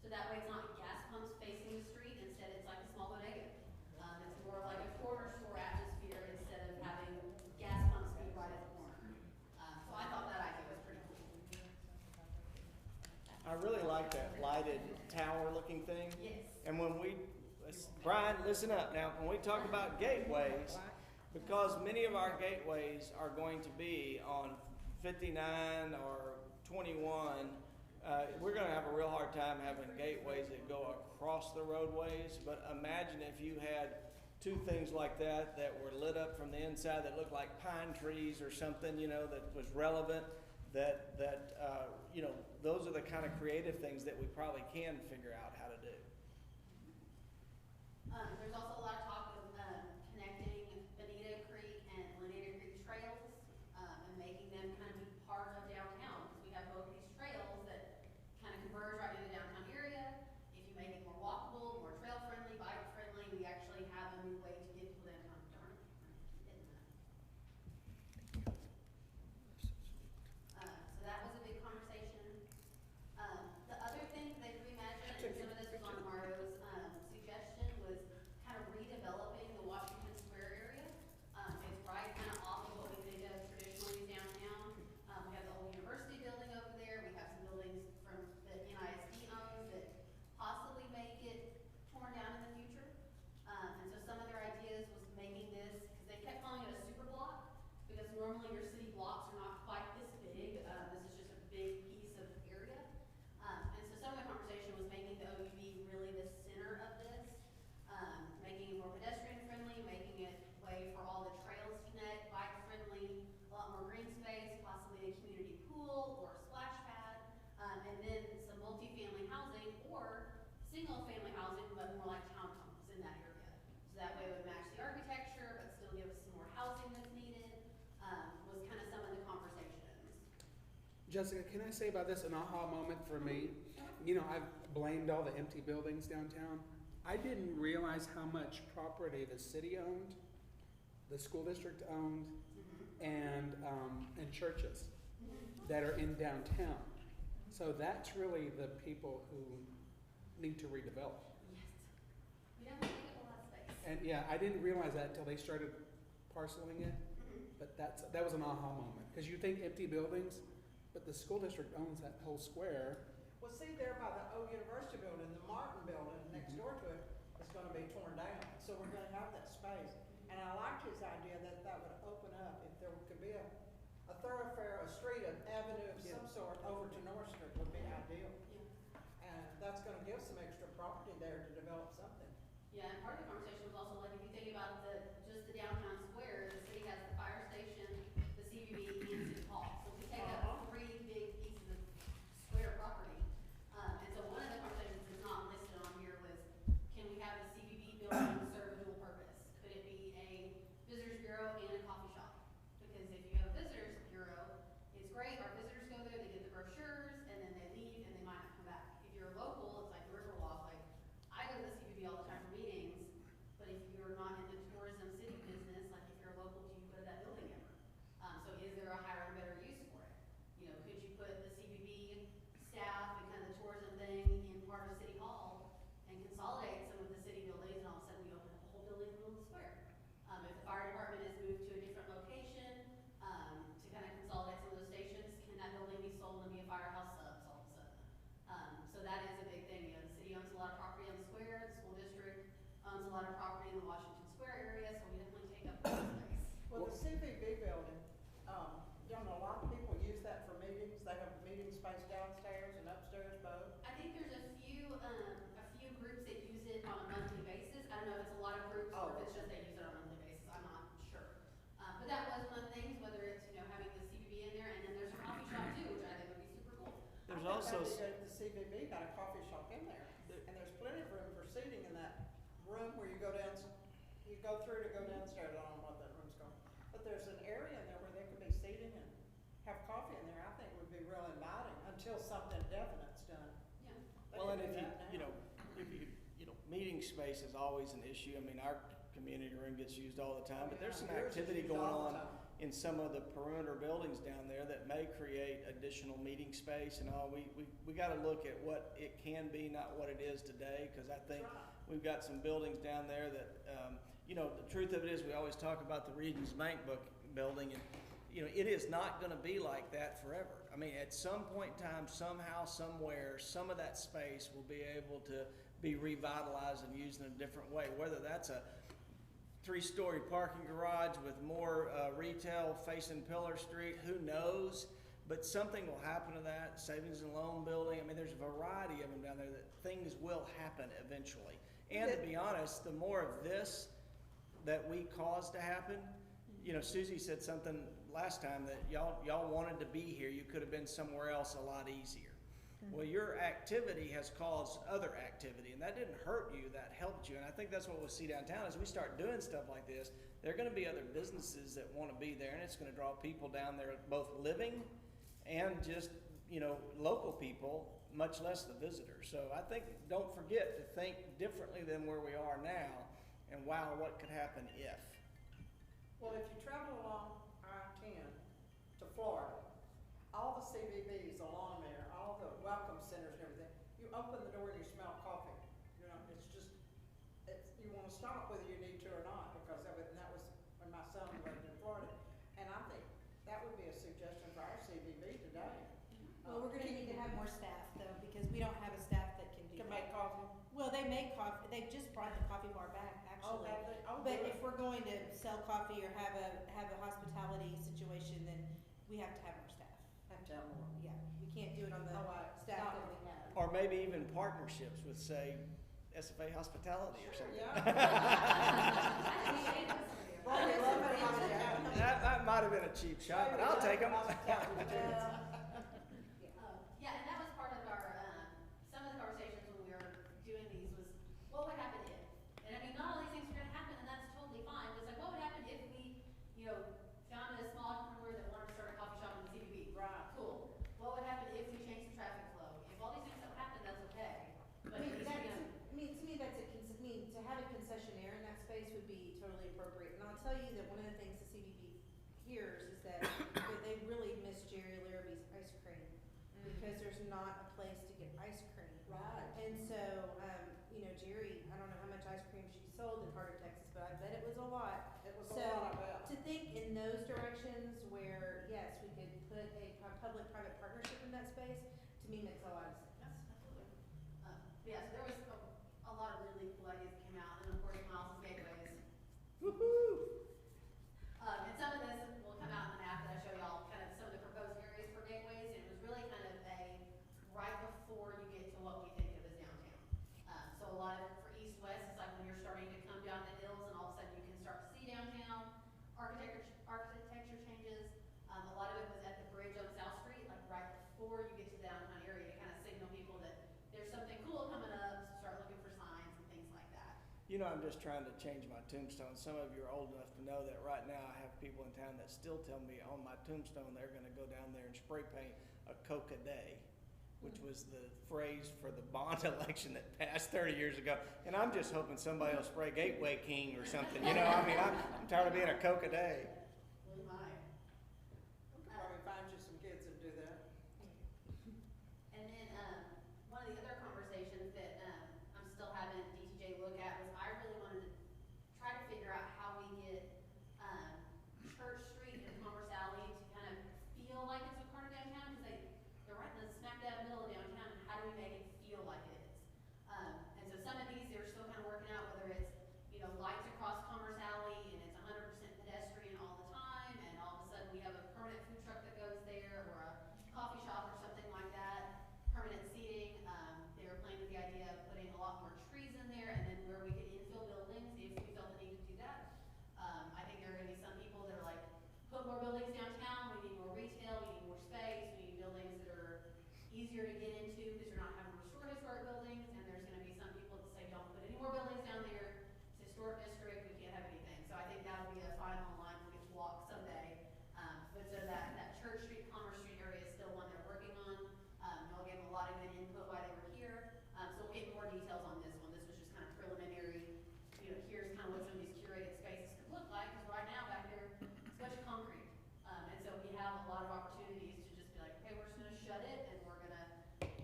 So that way it's not gas pumps facing the street, instead it's like a small bodega. It's more of like a corner store atmosphere instead of having gas pumps be right at the corner. So I thought that idea was pretty cool. I really like that lighted tower looking thing. Yes. And when Brian, listen up now, when we talk about gateways, because many of our gateways are going to be on 59 or 21, we're gonna have a real hard time having gateways that go across the roadways, but imagine if you had 2 things like that were lit up from the inside that looked like pine trees or something, you know, that was relevant, you know, those are the kind of creative things that we probably can figure out how to do. There's also a lot of talk of connecting Bonita Creek and Lanier Creek trails and making them kind of be part of downtown, because we have both these trails that kind of converge right into the downtown area. If you make it more walkable, more trail friendly, bike friendly, we actually have a new way to get people downtown. Darn it, I'm hitting that. So that was a big conversation. The other thing they reimagined, and some of this was on Mario's suggestion, was kind of redeveloping the Washington Square area. It's right kind of off of what we think of traditionally as downtown. We have the old university building over there. We have some buildings from that NISD owns that possibly may get torn down in the future. Jessica, can I say about this an aha moment for me? You know, I've blamed all the empty buildings downtown. I didn't realize how much property the city owned, the school district owned, and churches that are in downtown. So that's really the people who need to redevelop. Yes. We definitely take up a lot of space. And yeah, I didn't realize that until they started parceling it, but that was an aha moment. Because you think empty buildings, but the school district owns that whole square. Well, see, there by the old university building, the Martin building next door to it is gonna be torn down, so we're gonna have that space. And I liked his idea that that would open up, if there could be a thoroughfare, a street, an avenue of some sort over to North Street would be ideal. Yeah. And that's gonna give some extra property there to develop something. Yeah, and part of the conversation was also like, if you think about just the downtown square, the city has the fire station, the CVB, and City Hall. So if we take up 3 big pieces of square property, and so one of the conversations that's not listed on here was, can we have the CVB building serve a dual purpose? Could it be a visitors bureau and a coffee shop? Because if you have a visitors bureau, it's great, our visitors go there, they get the brochures, and then they leave, and they might not come back. If you're local, it's like the Riverwalk, like, I go to the CVB all the time for meetings, but if you're not in the tourism city business, like if you're local, do you go to that building ever? So is there a higher and better use for it? You know, could you put the CVB staff and kind of the tourism thing in part of City Hall and consolidate some of the city buildings, and all of a sudden you open up a whole building in the middle of the square? If the fire department is moved to a different location, to kind of consolidate some of those stations, can that building be sold and be a firehouse subs all of a sudden? So that is a big thing. You know, the city owns a lot of property on the square, the school district owns a lot of property in the Washington Square area, so we definitely take up a lot of space. Well, the CVB building, don't a lot of people use that for meetings? They have meeting space downstairs and upstairs both. I think there's a few groups that use it on a monthly basis. I don't know if it's a lot of groups or if it's just they use it on a monthly basis, I'm not sure. But that was one of the things, whether it's, you know, having the CVB in there, and then there's a coffee shop too, which I think would be super cool. There's I think also, maybe the CVB got a coffee shop in there, and there's plenty of room for seating in that room where you go down, you go through to go downstairs, I don't know what that room's called. But there's an area in there where there could be seating and have coffee in there, I think would be real inviting, until something definite's done. Yeah. They well, can and do if that you now. know, if you know, meeting space is always an issue. I mean, our community room gets used all the time, but there's some Yours is activity used going all the on time. in some of the perimeter buildings down there that may create additional meeting space and all. We got to look at what it can be, not what it is today, because I think That's right. we've got some buildings down there that, you know, the truth of it is we always talk about the Regions Bank building, and, you know, it is not going to be like that forever. I mean, at some point in time, somehow, somewhere, some of that space will be able to be revitalized and used in a different way, whether that's a 3-story parking garage with more retail facing Pillar Street, who knows? But something will happen to that, savings and loan building. I mean, there's a variety of them down there that things will happen eventually. And to be honest, the more of this that we cause to happen, you know, Susie said something last time that y'all wanted to be here. You could have been somewhere else a lot easier. Well, your activity has caused other activity, and that didn't hurt you, that helped you. And I think that's what we'll see downtown as we start doing stuff like this. There are going to be other businesses that want to be there, and it's going to draw people down there, both living and just, you know, local people, much less the visitors. So I think, don't forget to think differently than where we are now, and wow, what could happen if. Well, if you travel along I-10 to Florida, all the CVBs along there, all the welcome centers and everything, you open the door and you smell coffee. You know, it's just, you wanna stop whether you need to or not, because that was when my son lived in Florida. And I think that would be a suggestion for our CVB today. Well, we're gonna need to have more staff though, because we don't have a staff that can do Can that. make coffee. Well, they make coffee, they just brought the coffee bar back, Oh, actually. have they? Oh, But good. if we're going to sell coffee or have a hospitality situation, then we have to have more staff. Have to have more. Yeah, we can't do it on the Oh, right. staff that we have. Or maybe even partnerships with, say, SFA Hospitality or something. Yeah. Well, Well, we there's love somebody else hospitality. That might have been a cheap shot, but I'll take them. Yeah, and that was part of our, some of the conversations when we were doing these was, what would happen if? And I mean, not all these things are gonna happen, and that's totally fine, but it's like, what would happen if we, you know, found a small entrepreneur that wanted to start a coffee shop in the CBD? Right. Cool. What be totally appropriate. And I'll tell you that one of the things the CBB hears is that they really miss Jerry Larrabee's ice cream because there's not a place to get ice cream. Right. And so, you know, Jerry, I don't know how much ice cream she sold in Carter, Texas, but I bet it was a lot. It was a So, lot, I bet. to think in those directions where, yes, we could put a public-private partnership in that space, to me makes a lot of sense. Yes, absolutely. Yeah, so there was a lot of really cool ideas that came out, and of course, Miles' gateways. Woo-hoo! And some of this will come out in the map that I show y'all, kind of some of the proposed areas for gateways, and it was really kind of a right before you get to what we think of as downtown. So a lot of it for east-west, it's like when you're starting to come down the hills and all of a sudden you can start to see downtown. Architecture changes. A lot of it was at the bridge on South Street, like right before you get to the downtown area to kind of signal people that there's something cool coming up, so start looking for signs and things like that. You know, I'm just trying to change my tombstone. Some of you are old enough to know that right now I have people in town that still tell me on my tombstone they're gonna go down there and spray paint a Coke a day, which was the phrase for the bond election that passed 30 years ago. And I'm just hoping somebody will spray Gateway King or something, you know? I mean, I'm tired of being a Coke a day. We might. We could probably find you some kids that do that. And then, one of the other conversations that, I'm still having DTJ look at was I really wanted to try to figure out how we get, Church Street and Commerce Alley to kind of feel like it's a part of downtown, because they're right in the smack dab middle of downtown, and how do we make it feel like it is? And so some of these, they're still kind of working out, whether it's, you know, lights across Commerce Alley, and it's 100% pedestrian all the time, and all of a sudden we have a permanent food truck that goes there, or a coffee shop or something like that, permanent seating. They were playing with the idea of putting a lot more trees in there, and then where we could infill buildings if we felt the need to do that. I think there are gonna be some people that are like, put more buildings downtown, we need more retail, we need more space, we need buildings that are easier to get into because you're not having to restore historic buildings, and there's gonna be some people that say, don't put any more buildings down there, it's a historic district, we can't have anything. So I think that'll be a final line we'll get to walk someday. But so that Church Street, Commerce Street area is still one they're working on. Y'all gave them a lot of good input while they were here. So we'll get more details on this one. This was just kind of preliminary, you know, here's kind of what some of these curated spaces could look like, because right now back there, it's a bunch of concrete. And so we have a lot of opportunities to just be like, okay, we're just gonna shut it, and we're gonna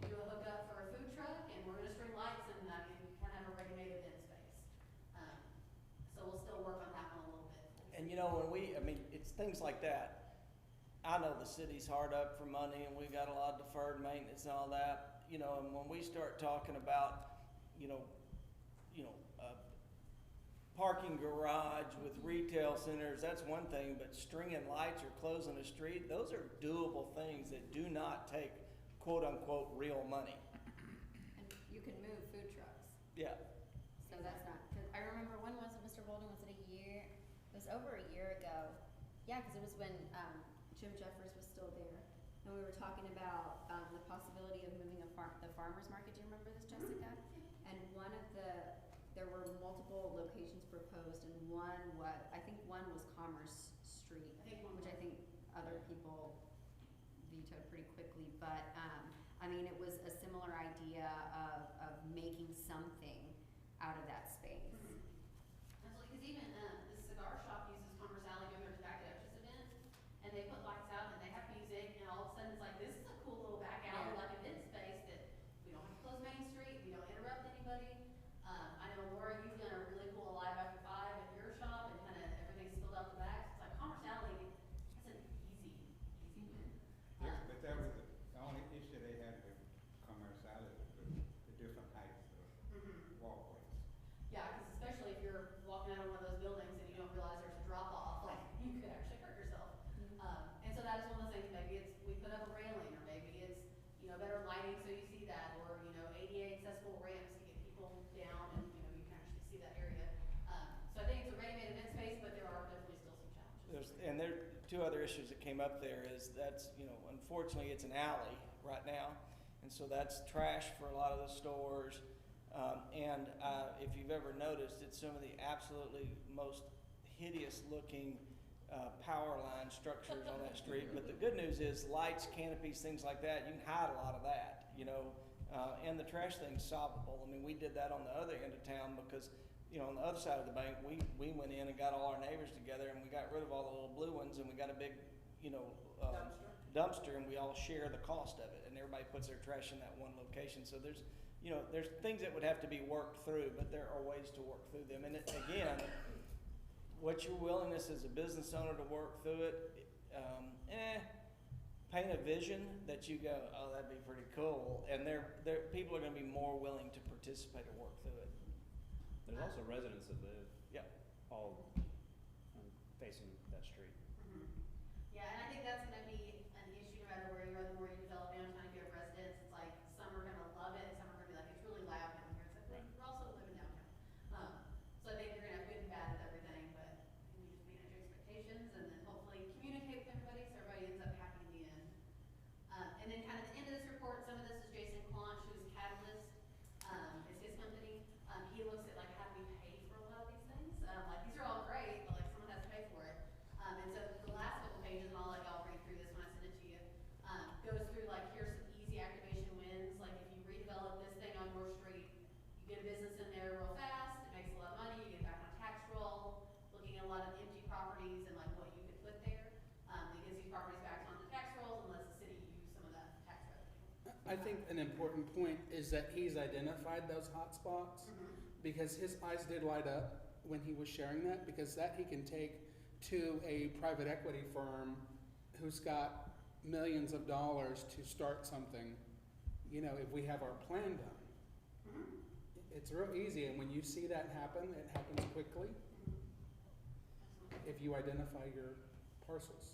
do a hookup for a food truck, and we're gonna string lights, and kind of have a regulated event space. So we'll still work on that one a little bit. And you know, I mean, it's things like that. I know the city's hard up for money and we got a lot of deferred maintenance and all that, you know, and when we start talking about, you know, parking garage with retail centers, that's one thing, but stringing lights or closing a street, those are doable things that do not take quote unquote real money. And you can move food trucks. Yeah. So that's not, cause I remember when was it, Mr. Bolden, was it a year? It was over a year ago. Yeah, cause it was when, Jim Jeffers was still there. And we were talking about, the possibility of moving the farmer's market. Do you remember this, Jessica? And there were multiple locations proposed, and I think one was Commerce Street, which I think other people vetoed pretty quickly. But, I mean, it was a similar idea of making something out of that space. Absolutely, because even, the cigar shop uses Commerce Alley during their Dtac event, and they put lights out and they have music, and all of a sudden it's like, this is a cool little back alley, Yeah. like event space that we don't have to close Main Street, we don't interrupt anybody. I know Laura, you've done a really cool Alive After 5 at your shop, and kind of everything's spilled out the back. It's like Commerce Alley, that's an easy win. But that was the only issue they had with Commerce Alley, was the different heights of walkways. Yeah, because especially if you're walking out of one of those buildings and you don't realize there's a drop off, like you could actually hurt yourself. And so that is one of those things, maybe it's, we put up a railing, or maybe it's, you know, better lighting so you see that, or, you know, ADA accessible ramps to get people down and, you know, you can actually see that area. So I think it's a ready-made event space, but there are definitely still some challenges. And there are two other issues that came up there is that's, you know, unfortunately it's an alley right now. And so that's trash for a lot of the stores. If you've ever noticed, it's some of the absolutely most hideous looking power line structures on that street. But the good news is lights, canopies, things like that, you can hide a lot of that, you know. And the trash thing's solvable. I mean, we did that on the other end of town because you know, on the other side of the bank, we went in and got all our neighbors together and we got rid of all the little blue ones and we got a big, you know, dumpster and we all share the cost of it and everybody puts their trash in that one location. So there's, you know, there's things that would have to be worked through, but there are ways to work through them. And again, what's your willingness as a business owner to work through it? Paint a vision that you go, oh, that'd be pretty cool, and people are going to be more willing to participate or work through it. There's also residents that live Yeah. all facing that street. Yeah, and I think that's gonna be an issue no matter where you are, the more you develop downtown, if you have residents, it's like, some are gonna love it, some are gonna be like, it's really loud down here, it's like, we're also living downtown. So I think you're gonna have good and bad with everything, but you just manage your expectations and then hopefully communicate with everybody so everybody ends up happy in the end. And then kind of the end of this report, some of this is Jason Clonch, who's Catalyst, is his company. He looks at like, how do we pay for a lot of these things? Like, these are all great, but like, someone has to pay for it. And so the last couple pages, and I'll let y'all read through this when I send it to you, goes through like, here's some easy activation wins. Like, if you redevelop this thing on your street, you get a business in there real fast, it makes a lot of money, you get back on tax roll, looking at a lot of empty properties and like what you could put there. It gets these properties back onto tax rolls and lets the city use some of that tax revenue. I think an important point is that he's identified those hot spots because his eyes did light up when he was sharing that, because that he can take to a private equity firm who's got millions of dollars to start something, you know, if we have our plan done. It's real easy, and when you see that happen, it happens quickly if you identify your parcels.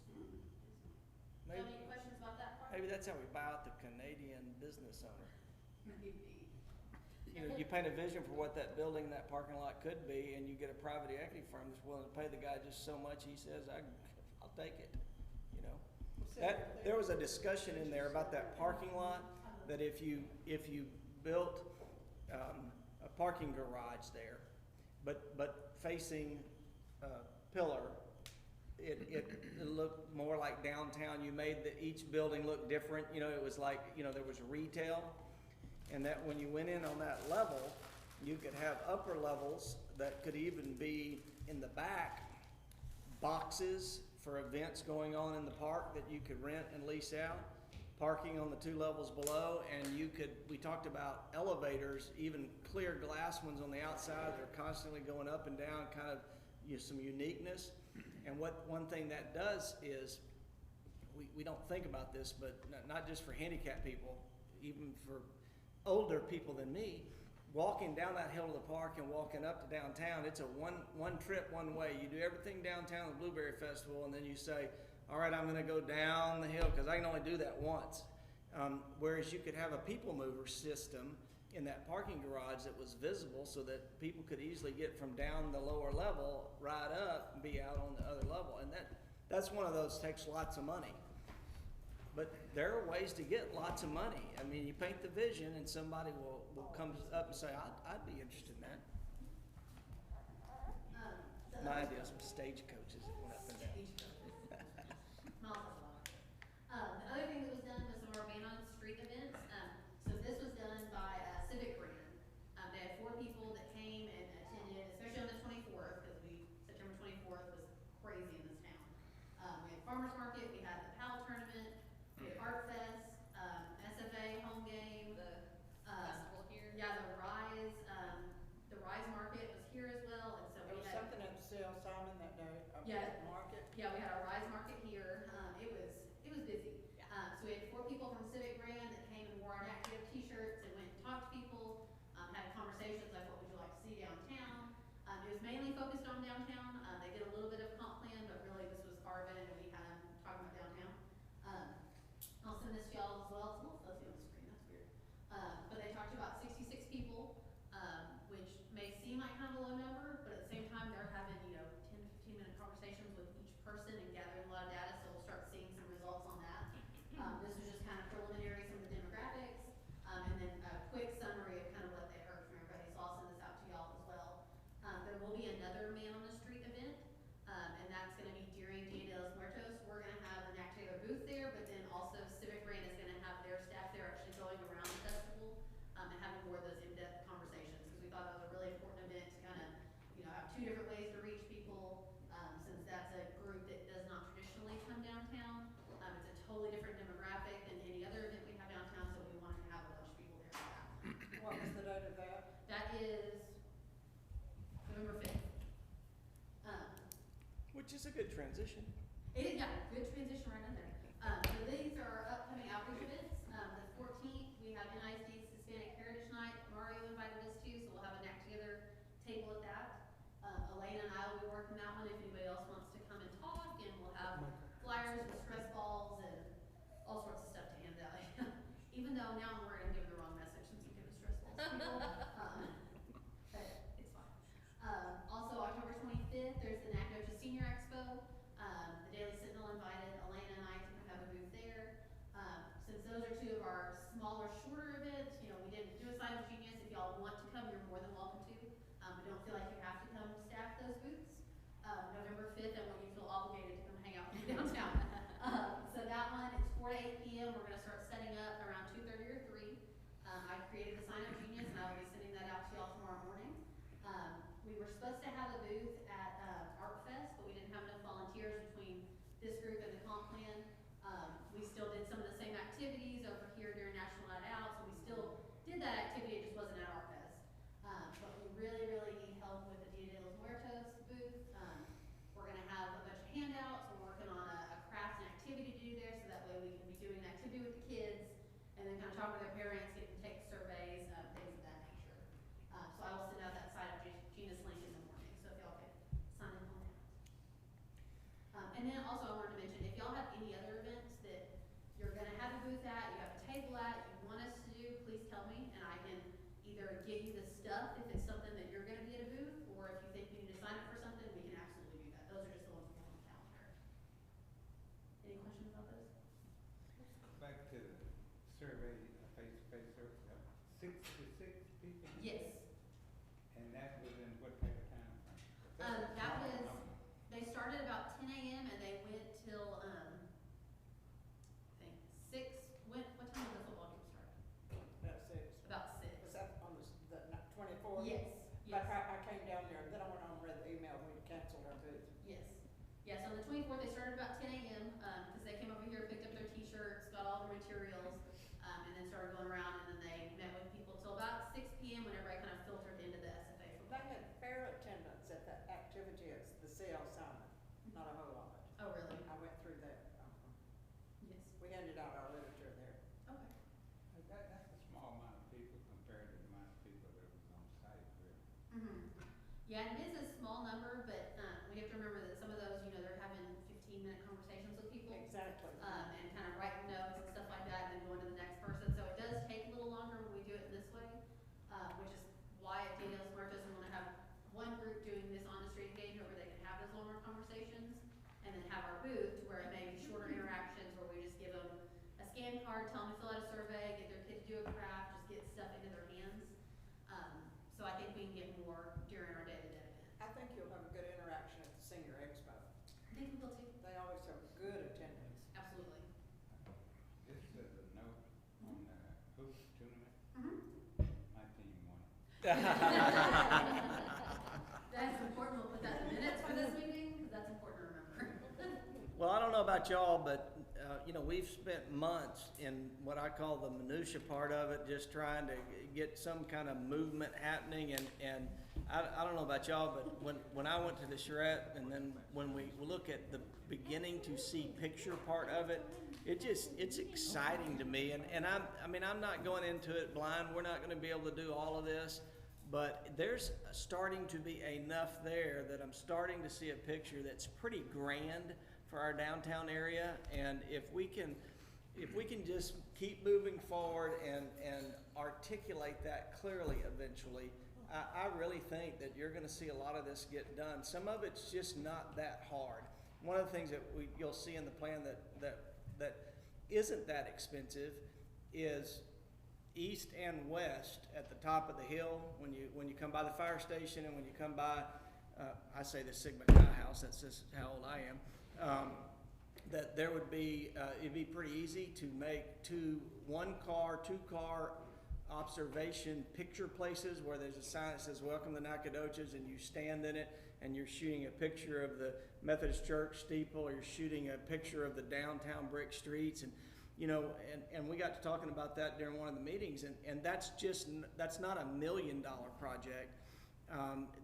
Maybe, Any questions about that part? maybe that's how we buy out the Canadian business owner. Maybe. You know, you paint a vision for what that building, that parking lot could be, and you get a private equity firm that's willing to pay the guy just so much, he says, I'll take it, you know? There was a discussion in there about that parking lot, that if you built, a parking garage there, but facing Pillar, it looked more like downtown. You made each building look different, you know, it was like, you know, there was retail. And that when you went in on that level, you could have upper levels that could even be in the back, boxes for events going on in the park that you could rent and lease out, parking on the 2 levels below, and we talked about elevators, even clear glass ones on the outside that are constantly going up and down, kind of, you know, some uniqueness. And one thing that does is, we don't think about this, but not just for handicapped people, even for older people than me, walking down that hill to the park and walking up to downtown, it's a one trip, one way. You do everything downtown at the Blueberry Festival, and then you say, all right, I'm gonna go down the hill, because I can only do that once. Whereas you could have a people mover system in that parking garage that was visible so that people could easily get from down the lower level right up and be out on the other level. And that's one of those takes lots of money. But there are ways to get lots of money. I mean, you paint the vision and somebody will come up and say, I'd be interested in that. My idea is some stagecoaches that went up and down. The other thing that was done was some of our ban on street events. So this was done by Civic Brand. They had 4 people that came and attended, especially on the 24th, because September 24th was crazy in this town. We had farmers market, we had the PAL tournament, we had Art Fest, SFA home game, The festival here. yeah, the Rise Market was here as well, and so There we was had. something at Sale Simon that day, Yeah. market. Yeah, we had our Rise Market here. It was busy. So we had 4 people from Civic Brand that came and wore our active t-shirts and went and talked to people, had conversations like, what would you like to see downtown? It was mainly focused on downtown. They did a little bit of comp plan, but really this was our event and we had them talking about downtown. I'll send this to y'all as well. It's a little fuzzy on the screen, that's weird. But they talked about 66 people, which may seem like kind of a low number, but at the same time, they're having, 10 to 15 minute conversations with each person and gathering Which is a good transition. It is, yeah, good transition right in there. So these are upcoming outreach events. The 14th, we have NIC's Hispanic Heritage Night. Mario invited us to, so we'll have a Knack Together table at that. Elena and I will be working that one if anybody else wants to come and talk, and we'll have flyers and stress balls and all sorts of stuff to hand out. Even though now I'm worried I'm giving the wrong message since I'm giving stress balls to people. But it's fine. Also, October 25th, there's the Nacogdoches Senior Expo. The Daily Sentinel invited Elena and I to come have a booth there. Since those are two of our smaller, shorter events, you know, we didn't do a Sign of Genius. If y'all want to come, you're more than welcome to. But don't feel like you have to come staff those booths. November 5th, I want you to feel obligated to come hang out with me downtown. So that one, it's 4 to 8 p.m. We're gonna start setting up around 2:30 or 3. I created the Sign of Genius, and I will be sending that out to y'all tomorrow morning. We were supposed to have a booth at Art Fest, but we didn't have enough volunteers between this group and the comp plan. We still did some of the same activities over here during National Night Out, so we still did that activity, it just wasn't at Art Fest. But we really, really need help with the Dia de los Muertos booth. We're gonna have a bunch of handouts, we're working on a craft and activity to do there, so that way we can be doing an activity with the kids, and then kind of talk with their parents, get them to take surveys, things of that nature. So I will send out that Sign of Genius link in the morning, so if y'all could sign in on that. And then also I wanted to mention, if y'all have any other events that you're gonna have a booth at, you have a table at, you want us to do, please tell me, and I can either get you the stuff if it's something that you're gonna be at a booth, or if you think we need to sign up for something, we can absolutely do that. Those are just the ones we have on the calendar. Any questions about those? Back to the survey, face-to-face survey, 66 people? Yes. And that was in what type of time frame? That was, they started about 10 a.m. and they went till, I think 6, what time did the football game start? About 6. About 6. Was that on the 24th? Yes, But yes, I came down there, then I went on and read the email, we canceled our booth. yes. Yeah, so on the 24th, they started about 10 a.m., because they came over here, picked up their t-shirts, got all the materials, and then started going around, and then they met with people till about 6 p.m. whenever I kind of filtered into the SFA They football. had fair attendance at that activity at the CL Summit, not a whole lot. Oh, really? I went through that. Yes. We handed out our literature there. Okay. That's a small amount of people compared to the amount of people that was on site, really. Yeah, and it is a small number, but we have to remember that some of those, you know, they're having 15-minute conversations with people. Exactly. And kind of writing notes and stuff like that, and then going to the next person. So it does take a little longer when we do it this way, which is why at Dia de los Muertos we want to have one group doing this on the street engagement where they can have those longer conversations, and then have our booth to where it may be shorter interactions where we just give them a scan card, tell them to fill out a survey, get their kid to do a craft, just get stuff into their hands. So I think we can get more during our day-to-day event. I think you'll have a good interaction at the Senior Expo. I think we will too. They always have good attendance. Absolutely. This is a note on the hoop tournament. Mm-hmm. My team won. That's important. We'll put that in the minutes for this meeting, because that's important to remember. Well, I don't know about y'all, but, you know, we've spent months in what I call the minutia part of it, just trying to get some kind of movement happening, and I don't know about y'all, but when I went to the charrette, and then when we look at the beginning to see picture part of it, it's exciting to me, and I'm not going into it blind. We're not gonna be able to do all of this, but there's starting to be enough there that I'm starting to see a picture that's pretty grand for our downtown area, and if we can just keep moving forward and articulate that clearly eventually, I really think that you're gonna see a lot of this get done. Some of it's just not that hard. One of the things that you'll see in the plan that isn't that expensive is east and west at the top of the hill, when you come by the fire station and when you come by, I say the Sigma Chi house, that's just how old I am, that there would be, it'd be pretty easy to make two car observation picture places where there's a sign that says welcome to Nacogdoches, and you stand in it and you're shooting a picture of the Methodist Church steeple, or you're shooting a picture of the downtown brick streets, and you know, and we got to talking about that during one of the meetings, and that's not $1 million project.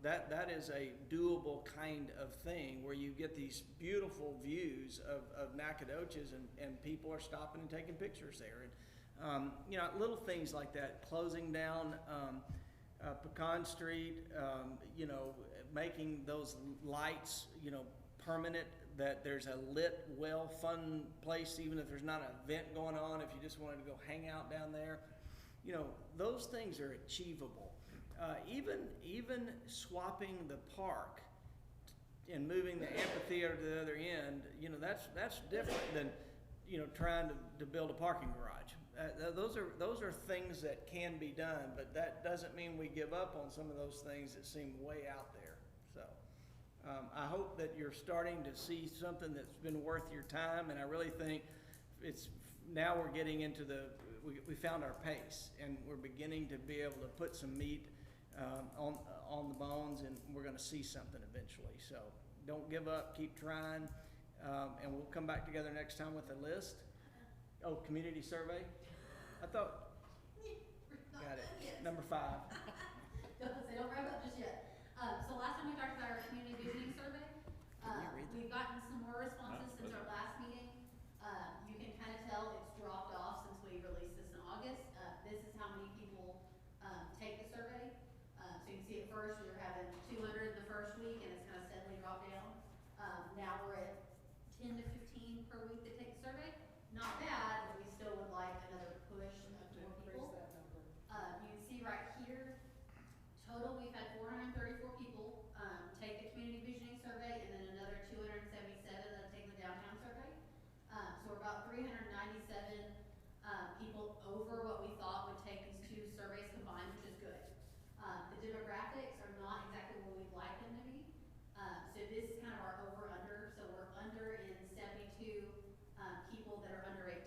That is a doable kind of thing where you get these beautiful views of Nacogdoches, and people are stopping and taking pictures there. And, you know, little things like that, closing down Pecan Street, you know, making those lights, you know, permanent, that there's a lit, well, fun place, even if there's not an event going on, if you just wanted to go hang out down there. You know, those things are achievable. Even swapping the park and moving the amphitheater to the other end, you know, that's different than, you know, trying to build a parking garage. Those are things that can be done, but that doesn't mean we give up on some of those things that seem way out there. So I hope that you're starting to see something that's been worth your time, and I really think it's now we're getting into we found our pace, and we're beginning to be able to put some meat on the bones, and we're going to see something eventually. So don't give up, keep trying, and we'll come back together next time with a list. Oh, community survey? I thought, got it, number 5. Don't wrap up just yet. So last time we talked about our community visioning survey. We've gotten some more responses since our last meeting. You can kind of tell it's dropped off since we released this in August. This is how many people take the survey. So you can see at first we were having 200 the first week, and it's kind of steadily dropped down. Now we're at 10 to 15 per week that take the survey. Not bad, but we still would like another push of more people. Increase that number. You can see right here, total we've had 434 people take the community visioning survey, and then another 277 that have taken the downtown survey. So we're about 397 people over what we thought would take these two surveys combined, which is good. The demographics are not exactly where we'd like them to be. So this is kind of our over-under. So we're under in 72 people that are under 18.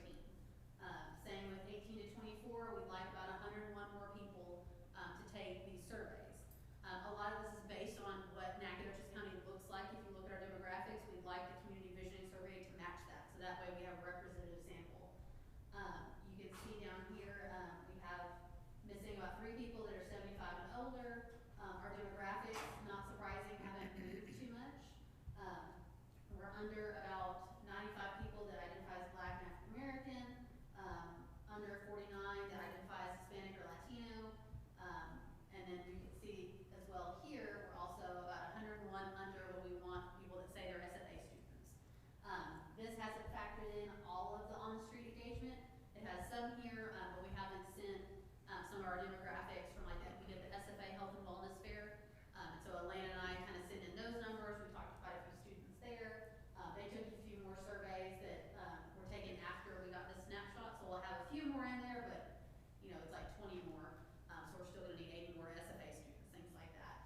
Same with 18 to 24, we'd like about 101 more people to take these surveys. A lot of this is based on what Nacogdoches County looks like. If you look at our demographics, we'd like the community visioning survey to match that. So that way we have a representative sample. You can see down here, we have missing about 3 people that are 75 and older. Our demographics, not surprising, haven't moved too much. We're under about 95 people that identify as Black and African American, under 49 that identify as Hispanic or Latino, and then you can see as well here, we're also about 101 under what we want people that say they're SFA students. This hasn't factored in all of the on-the-street engagement. It has some here, but we haven't sent some of our demographics from like that. We did the SFA Health and Wellness Fair, and so Elena and I kind of sent in those numbers. We talked to quite a few students there. They took a few more surveys that were taken after we got this snapshot, so we'll have a few more in there, but you know, it's like 20 more, so we're still going to need 80 more SFA students, things like that.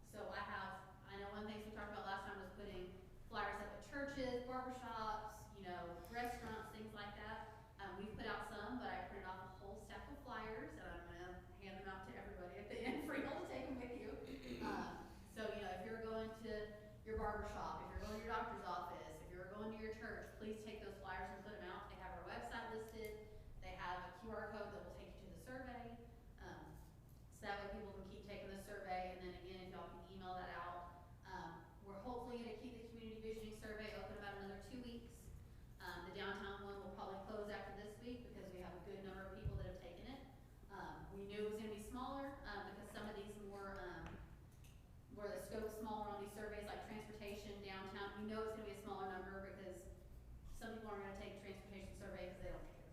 So I know one of the things we talked about last time was putting flyers up at churches, barbershops, you know, restaurants, things like that. We've put out some, but I printed off a whole stack of flyers, and I'm going to hand them out to everybody at the end for y'all to take them with you. So, you know, if you're going to your barbershop, if you're going to your doctor's office, if you're going to your church, please take those flyers and put them out. They have our website listed. They have a QR code that will take you to the survey. So that way people can keep taking the survey, and then again, if y'all can email that out. We're hopefully going to keep the community visioning survey open about another 2 weeks. The downtown one will probably close after this week because we have a good number of people that have taken it. We knew it was going to be smaller because some of these more, where the scope's smaller on these surveys, like transportation, downtown, we know it's going to be a smaller number because some people aren't going to take a transportation survey because they don't care.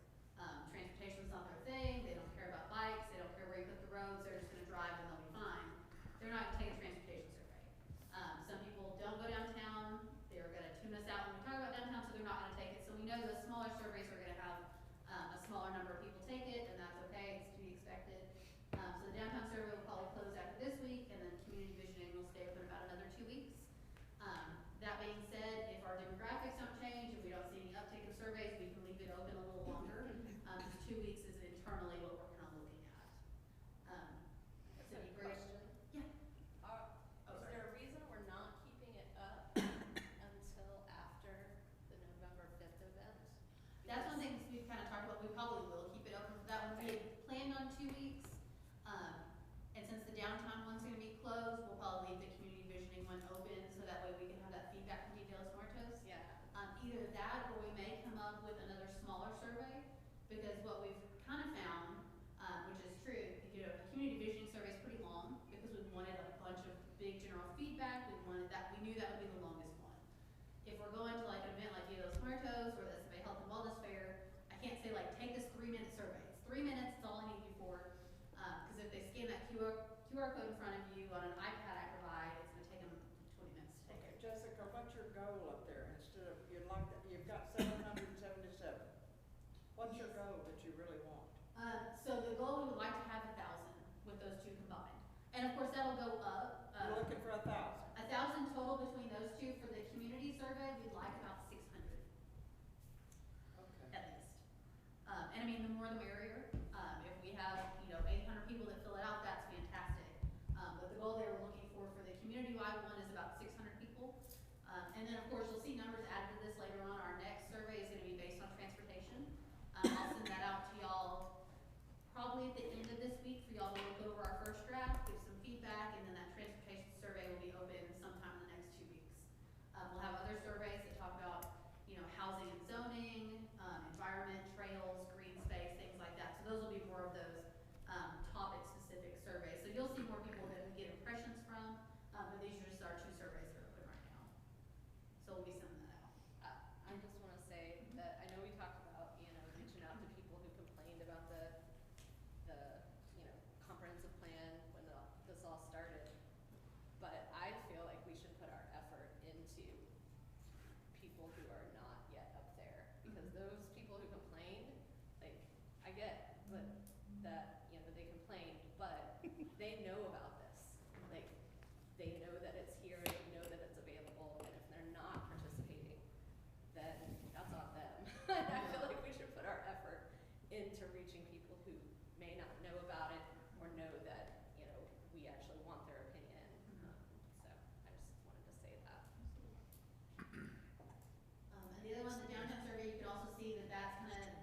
Transportation's not their because what we've kind of found, which is true, you know, a community visioning survey is pretty long, because we wanted a bunch of big general feedback, we knew that would be the longest one. If we're going to like an event like Dia de los Muertos, or the SFA Health and Wellness Fair, I can't say like, take this 3-minute survey. It's 3 minutes, it's all I need you for, because if they scan that QR code in front of you on an iPad I provide, it's gonna take them 20 minutes to take Okay, it. Jessica, what's your goal up there, instead of, you'd like, you've got 777. What's your goal that you really want? So the goal, we would like to have 1,000 with those two combined. And of course, that'll go up. You're looking for 1,000? 1,000 total between those two. For the community survey, we'd like about 600 Okay. at least. And I mean, the more the merrier. If we have, you know, 800 people that fill it out, that's fantastic. But the goal they were looking for the community-wide one is about 600 people. And then of course, you'll see numbers added to this later on. Our next survey is gonna be based on transportation. I'll send that out to y'all probably at the end of this week for y'all to look over our first draft, give some feedback, and then that transportation survey will be open sometime in the next 2 weeks. We'll have other surveys that talk about, you know, housing and zoning, environment, trails, green space, things like that. So those will be more of those topic-specific surveys. So you'll see more people that we get impressions from, but these are just our 2 surveys that are open right now. So we'll be sending that out. I just wanna say that, I know we talked about, you know, reaching out to people who complained about the, you know, comprehensive plan when this all started. But I feel like we should put our effort into people who are not yet up there. Because those people who complained, like, I get that, you know, they complained, but they know about this. Like, they know that it's here, they know that it's available, and if they're not participating, then that's on them. I feel like we should put our effort into reaching people who may not know about it, or know that, you know, we actually want their opinion. So I just wanted to say that. And the other one, the downtown survey, you can also see that that's kind of,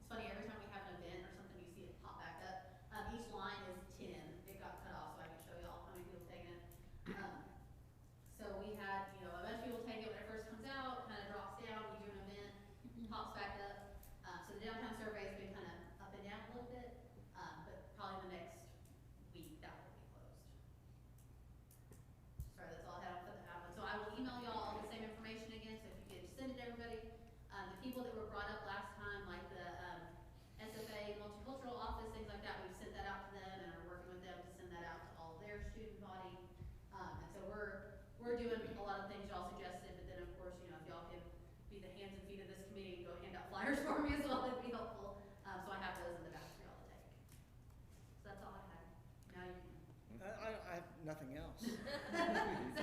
it's funny, every time we have an event or something, you see it pop back up. Each line is 10, it got cut off, so I can show y'all how many people taken it. So we had, you know, a bunch of people take it when it first comes out, kind of drops down, we do an event, pops back up. So the downtown survey has been kind of up and down a little bit, but probably the next week that will be closed. Sorry, that's all I have for the one. So I will email y'all the same information again, so if you could send it to everybody. The people that were brought up last time, like the SFA multicultural office, things like that, we've sent that out to them and are working with them to send that out to all of their student body. And so we're doing a lot of things y'all suggested, but then of course, you know, if y'all can be the hands and feet of this committee and go hand out flyers for me as well, that'd be helpful. So I have those in the back for y'all to take. So that's all I had. Now you can. I have nothing else. So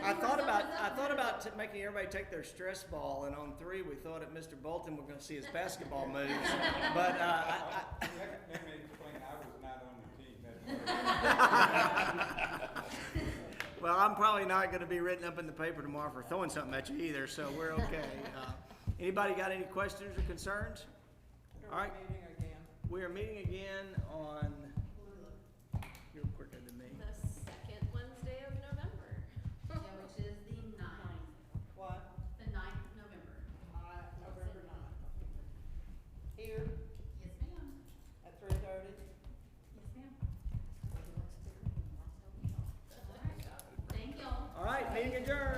I thought about something- making everybody take their stress ball, and on 3 we thought that Mr. Bolton was going to see his basketball moves. But Let me explain, I was not on the team, that's well, I'm probably not going to be written up in the paper tomorrow for throwing something at you either, so we're okay. Anybody got any questions or concerns? All right. Meeting again. We are meeting again on. You're quicker than me. The second Wednesday of November. Yeah, which is the 9th. What? The 9th of November. November 9th. Here Yes, ma'am. at 3:30. Yes, ma'am. All right. Thank y'all. All right, meeting adjourned.